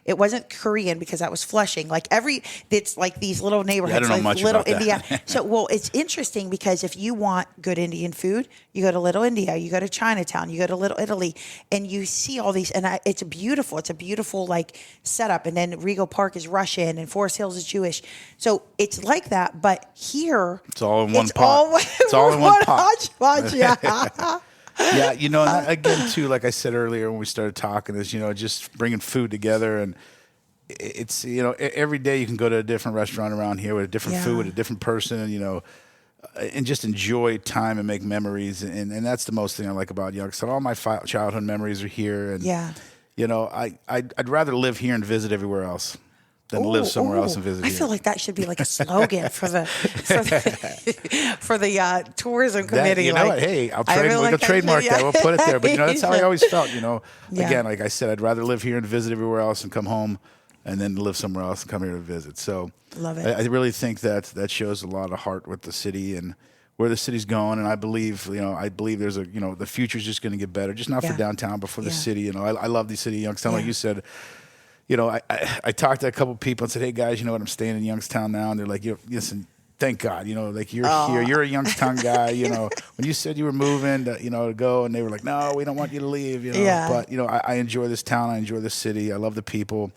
It wasn't Korean because that was Flushing. It's like these little neighborhoods. I don't know much Little about India. That. So, it's interesting because if you want good Indian food, you go to Little India, you go to Chinatown, you go to Little Italy, and you see all these. And it's beautiful. It's a beautiful setup. And then Regal Park is Russian and Forest Hills is Jewish. So it's like that. But here, it's all in one pot. It's all in one pot. Hodgepodge, yeah. Yeah, and again too, like I said earlier when we started talking, is just bringing food together, and it's every day you can go to a different restaurant around here with a different food, with a different person, and just enjoy time and make memories, and that's the most thing I like about Youngstown. All my childhood memories are here, and I'd rather live here and visit everywhere else than live somewhere else and visit. I feel like that should be like a slogan for the tourism committee. What? Hey, we'll trademark that. We'll put it there. But that's how I always felt. Again, like I said, I'd rather live here and visit everywhere else and come home, and then live somewhere else and come here to visit. So love it. I really think that shows a lot of heart with the city and where the city's going. And I believe there's the future's just going to get better, just not for downtown, but for the city. I love the city of Youngstown, like you said. I talked to a couple of people and said, hey, guys, I'm staying in Youngstown now. And they're like, listen, thank God, you're here. You're a Youngstown guy. When you said you were moving to go, and they were like, no, we don't want you to leave. But, I enjoy this town. I enjoy this city. I love the people.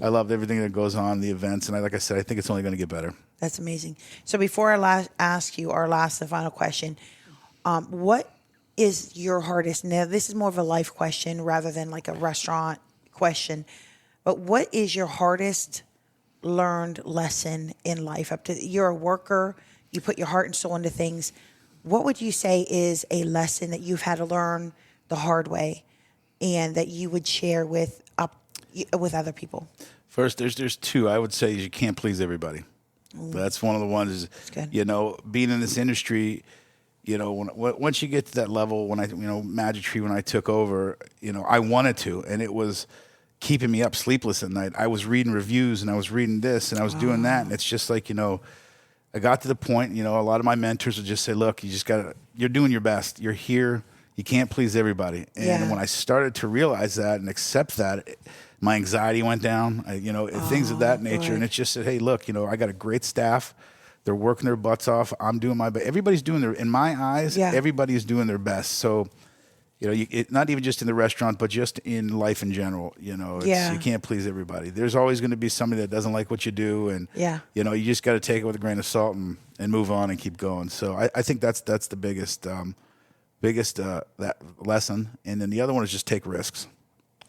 I love everything that goes on, the events. And like I said, I think it's only going to get better. That's amazing. So before I ask you the final question, what is your hardest? Now, this is more of a life question rather than like a restaurant question. But what is your hardest learned lesson in life? You're a worker, you put your heart and soul into things. What would you say is a lesson that you've had to learn the hard way and that you would share with other people? First, there's two. I would say you can't please everybody. That's one of the ones. Being in this industry, once you get to that level, when Magic Tree, when I took over, I wanted to, and it was keeping me up sleepless at night. I was reading reviews and I was reading this and I was doing that. And it's just like, I got to the point, a lot of my mentors would just say, look, you're doing your best. You're here. You can't please everybody. And when I started to realize that and accept that, my anxiety went down, things of that nature. Boy. And it's just said, hey, look, I got a great staff. They're working their butts off. I'm doing my best. Everybody's doing in my eyes, everybody's doing their best. So, not even just in the restaurant, but just in life in general. You can't please everybody. There's always going to be somebody that doesn't like what you do, and you just got to take it with a grain of salt and move on and keep going. So I think that's the biggest that lesson. And then the other one is just take risks.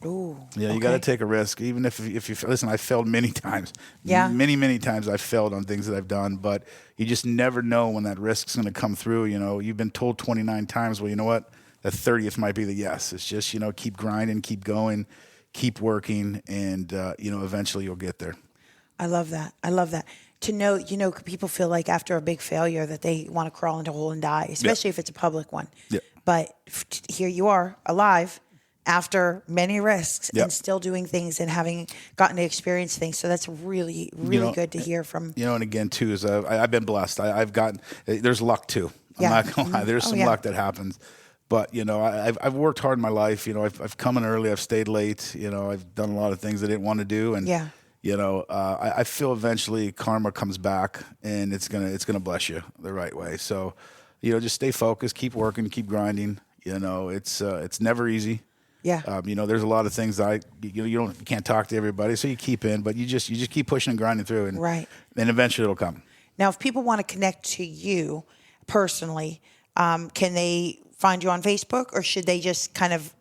Ooh, you got to take a risk, even if you listen. I failed many times. Many times I've failed on things that I've done, but you just never know when that risk's going to come through. You've been told 29 times. Well, you know what? The 30th might be the yes. It's just, keep grinding, keep going, keep working, and, eventually you'll get there. I love that. To know, people feel like after a big failure that they want to crawl into a hole and die, especially if it's a public one. Yeah. But here you are, alive, after many risks and still doing things and having gotten to experience things. So that's really, really good to hear from. And again, too, is I've been blessed. I've gotten, there's luck too. I'm not going to lie. There's some luck that happens. But, I've worked hard in my life. I've come in early. I've stayed late. I've done a lot of things I didn't want to do. And, I feel eventually karma comes back and it's gonna bless you the right way. So, just stay focused, keep working, keep grinding. It's never easy. Yeah. There's a lot of things that you can't talk to everybody, so you keep in, but you just keep pushing and grinding through, and eventually it'll come. Now, if people want to connect to you personally, can they find you on Facebook, or should they just kind of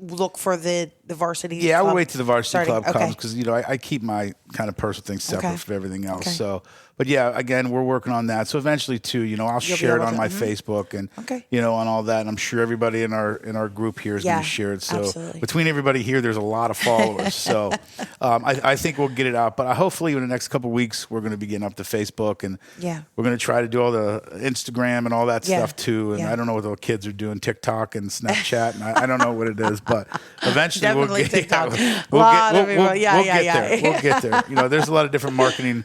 look for the varsity? Yeah, I would wait till the varsity club comes, because I keep my kind of personal things separate from everything else. Okay. So, but yeah, again, we're working on that. So eventually, too, I'll share it on my Facebook and on all that. And I'm sure everybody in our group here is going to share it. So between everybody here, there's a lot of followers. So I think we'll get it out. But hopefully, in the next couple of weeks, we're going to be getting up to Facebook, and we're going to try to do all the Instagram and all that stuff too. And I don't know what the kids are doing, TikTok and Snapchat, and I don't know what it is, but eventually definitely we'll get TikTok. We'll get there. There's a lot of different marketing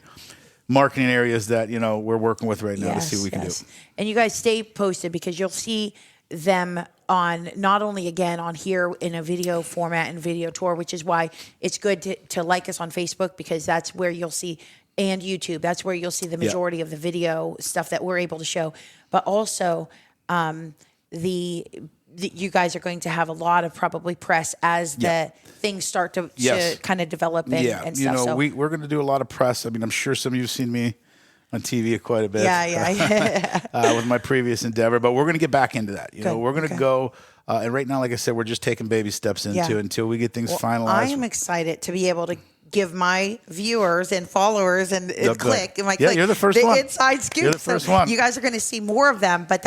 areas that we're working with right now to see what we can do. And you guys stay posted, because you'll see them on not only again on here in a video format and video tour, which is why it's good to like us on Facebook, because that's where you'll see, and YouTube, that's where you'll see the majority of the video stuff that we're able to show. But also you guys are going to have a lot of probably press as the things start to kind of develop and stuff. So we're going to do a lot of press. I mean, I'm sure some of you have seen me on TV quite a bit. With my previous endeavor, but we're going to get back into that. We're going to go. And right now, like I said, we're just taking baby steps into it until we get things finalized. I am excited to be able to give my viewers and followers and Click. And you're the first one. Inside scoop. You're the first one. You guys are going to see more of them, but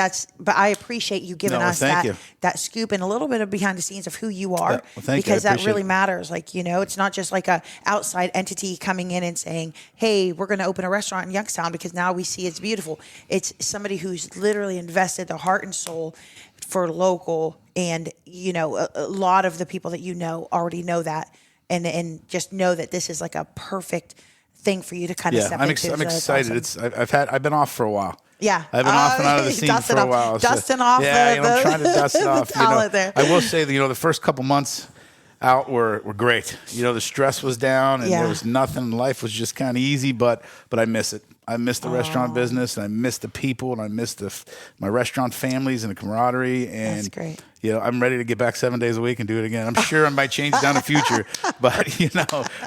I appreciate you giving us that scoop and a little bit of behind the scenes of who you are, because that really matters. It's not just like a outside entity coming in and saying, "Hey, we're going to open a restaurant in Youngstown because now we see it's beautiful." It's somebody who's literally invested their heart and soul for local, and a lot of the people that already know that. And just know that this is like a perfect thing for you to kind of step into. I'm excited. Awesome. I've been off for a while. Yeah, I've been off and out of the scene for a while. Dusting off. I'm trying to dust it off. There. I will say that the first couple months out were great. The stress was down and there was nothing. Life was just kind of easy, but I miss it. I miss the restaurant business, and I miss the people, and I miss my restaurant families and the camaraderie. And that's great. I'm ready to get back 7 days a week and do it again. I'm sure I might change it down in the future, but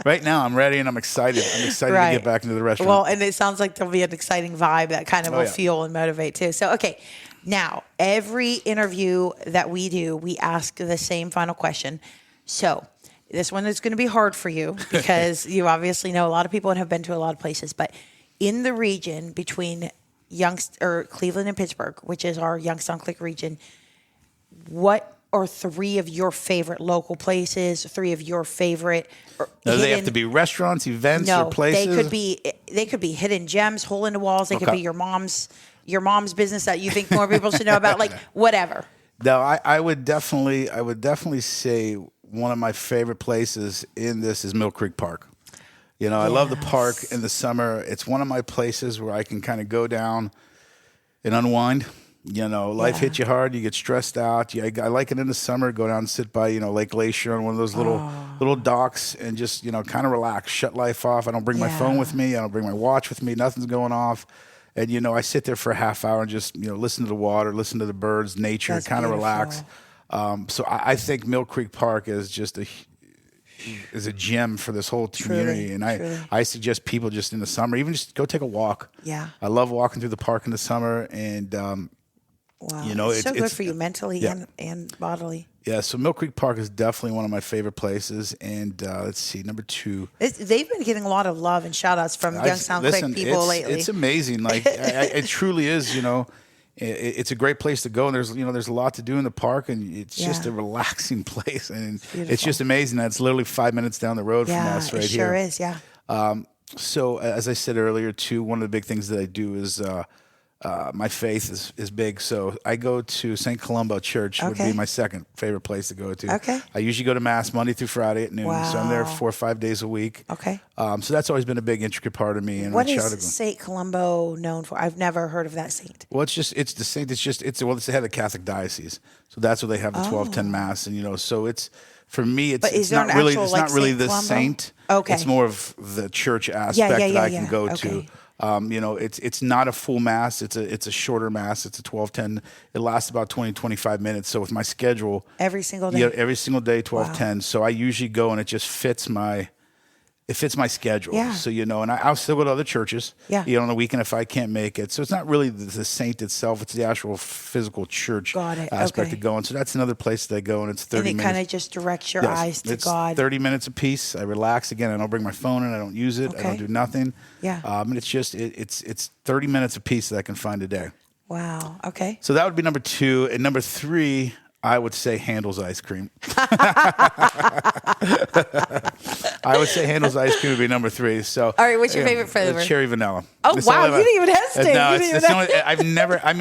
right now I'm ready and I'm excited. I'm excited to get back into the restaurant. Well, and it sounds like there'll be an exciting vibe that kind of will fuel and motivate too. So, okay, now every interview that we do, we ask the same final question. So this one is going to be hard for you because you obviously know a lot of people and have been to a lot of places, but in the region between Cleveland and Pittsburgh, which is our Youngstown Click region, what are three of your favorite local places? Three of your favorite? Do they have to be restaurants, events, or places? They could be hidden gems, hole in the walls. They could be your mom's business that you think more people should know about. Like whatever. No, I would definitely say one of my favorite places in this is Mill Creek Park. I love the park in the summer. It's one of my places where I can kind of go down and unwind. Life hits you hard. You get stressed out. I like it in the summer. Go down and sit by, Lake Glacier on one of those little docks and just, kind of relax, shut life off. I don't bring my phone with me. I don't bring my watch with me. Nothing's going off. And, I sit there for a half hour and just, listen to the water, listen to the birds, nature, kind of relax. So I think Mill Creek Park is just is a gem for this whole community. And I suggest people just in the summer, even just go take a walk. Yeah. I love walking through the park in the summer. And, it's so good for you mentally and bodily. Yeah, so Mill Creek Park is definitely one of my favorite places. And let's see, number 2. They've been getting a lot of love and shout-outs from Youngstown Click people lately. It's amazing. Like, it truly is, it's a great place to go. And there's a lot to do in the park. And it's just a relaxing place. And it's just amazing that it's literally 5 minutes down the road from us right here. Yeah, it sure is, So as I said earlier, too, one of the big things that I do is my faith is big. So I go to St. Columba Church, would be my second favorite place to go to. Okay. I usually go to Mass Monday through Friday at noon. Wow. So I'm there 4 or 5 days a week. Okay. So that's always been a big, intricate part of me. And what is St. Columba known for? I've never heard of that saint. Well, it's the saint. It's the head of the Catholic diocese. So that's where they have the 12:10 Mass. And, so it's, for me, it's not really the saint. Okay. It's more of the church aspect that I can go to. It's not a full Mass. It's a shorter Mass. It's a 12:10. It lasts about 20, 25 minutes. So with my schedule. Every single day? Yeah, every single day, 12:10. Wow. So I usually go and it just fits my schedule. Yeah. So, and I'll still go to other churches, on the weekend if I can't make it. So it's not really the saint itself. It's the actual physical church aspect of going. So that's another place that I go, and it's 30 minutes. And it kind of just directs your eyes to God. 30 minutes a piece. I relax again. I don't bring my phone in. I don't use it. I don't do nothing. Yeah. And it's just, it's 30 minutes a piece that I can find a day. Wow. Okay. So that would be number 2. And number 3, I would say Handel's ice cream. I would say Handel's ice cream would be number 3. So, all right, what's your favorite flavor? Cherry vanilla. Oh, wow, you didn't even hesitate. No, it's the only.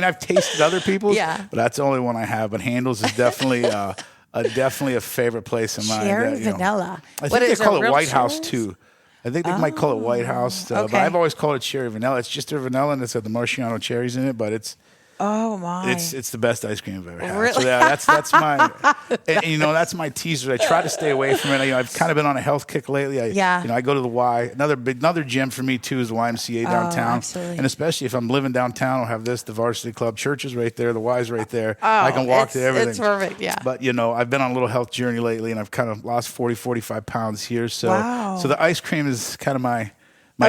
I've tasted other people's, but that's the only one I have. But Handel's is definitely definitely a favorite place in mine. Cherry vanilla. I think they call it White House too. I think they might call it White House, but I've always called it cherry vanilla. It's just their vanilla and it's got the Marciano cherries in it, but it's. Oh my! It's the best ice cream I've ever had. Really? So that's my, and that's my teaser. I try to stay away from it. I've kind of been on a health kick lately. I go to the Y. Another gym for me too is the YMCA downtown. Absolutely. And especially if I'm living downtown, I'll have the Varsity Club. Church is right there. The Y's right there. I can walk to everything. It's perfect. Yeah. But I've been on a little health journey lately, and I've kind of lost 40, 45 pounds here. So the ice cream is kind of my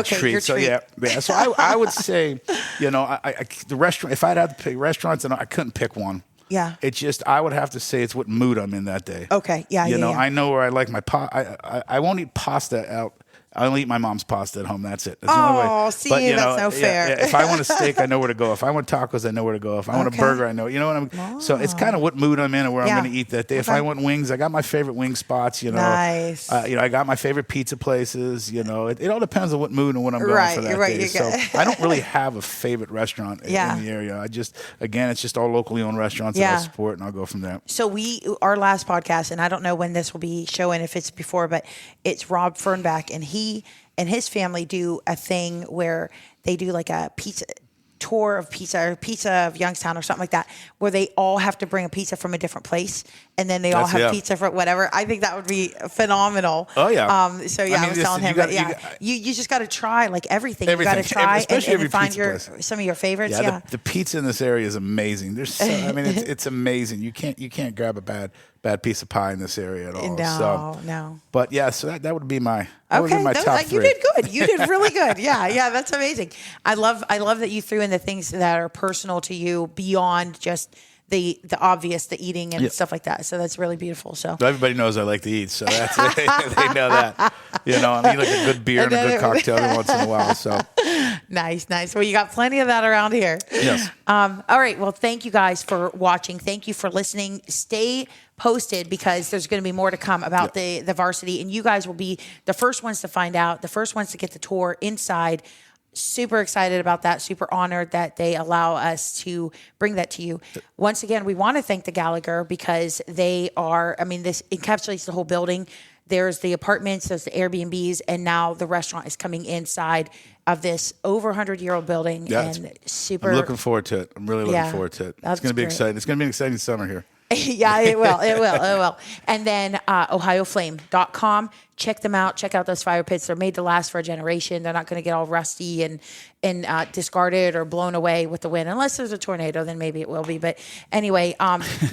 treat. So yeah. So I would say, the restaurant. If I'd have to pick restaurants, and I couldn't pick one. Yeah. It's just I would have to say it's what mood I'm in that day. Okay. Yeah. I know where I like my I won't eat pasta out. I only eat my mom's pasta at home. That's it. That's the only way. See, but, that's no fair. If I want a steak, I know where to go. If I want tacos, I know where to go. If I want a burger, I know. You know what I'm. Oh. So it's kind of what mood I'm in and where I'm going to eat that day. If I want wings, I got my favorite wing spots. Nice. I got my favorite pizza places. It all depends on what mood and what I'm going for that day. So I don't really have a favorite restaurant in the area. It's just all locally owned restaurants that I support, and I'll go from there. So our last podcast, and I don't know when this will be showing, if it's before, but it's Rob Fernback, and he and his family do a thing where they do like a tour of pizza of Youngstown or something like that, where they all have to bring a pizza from a different place, and then they all have pizza for whatever. I think that would be phenomenal. Oh yeah. I was telling him, you just got to try like everything. You got to try and find some of your favorites. Yeah. The pizza in this area is amazing. It's amazing. You can't grab a bad piece of pie in this area at all. No. But yeah, so that would be my top 3. You did good. You did really good. Yeah, that's amazing. I love that you threw in the things that are personal to you beyond just the obvious, the eating and stuff like that. So that's really beautiful. So everybody knows I like to eat, so that's they know that. I need like a good beer and a good cocktail every once in a while. So nice. Well, you got plenty of that around here. Yes. All right. Well, thank you guys for watching. Thank you for listening. Stay posted because there's going to be more to come about the varsity, and you guys will be the first ones to find out, the first ones to get the tour inside. Super excited about that. Super honored that they allow us to bring that to you. Once again, we want to thank the Gallagher because they are, this encapsulates the whole building. There's the apartments, there's the Airbnbs, and now the restaurant is coming inside of this over 100-year-old building. Yeah, and super. I'm looking forward to it. I'm really looking forward to it. It's going to be exciting. It's going to be an exciting summer here. Yeah, it will. And then OhioFlame.com. Check them out. Check out those fire pits. They're made to last for a generation. They're not going to get all rusty and discarded or blown away with the wind. Unless there's a tornado, then maybe it will be. But anyway,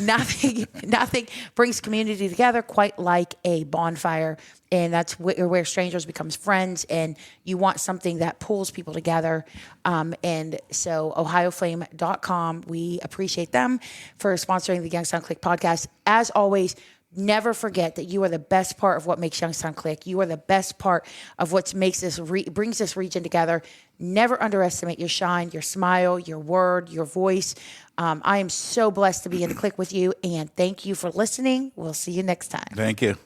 nothing brings community together quite like a bonfire. And that's where strangers becomes friends, and you want something that pulls people together. And so OhioFlame.com, we appreciate them for sponsoring the Youngstown Click podcast. As always, never forget that you are the best part of what makes Youngstown Click. You are the best part of what makes this brings this region together. Never underestimate your shine, your smile, your word, your voice. I am so blessed to be in the Click with you, and thank you for listening. We'll see you next time. Thank you.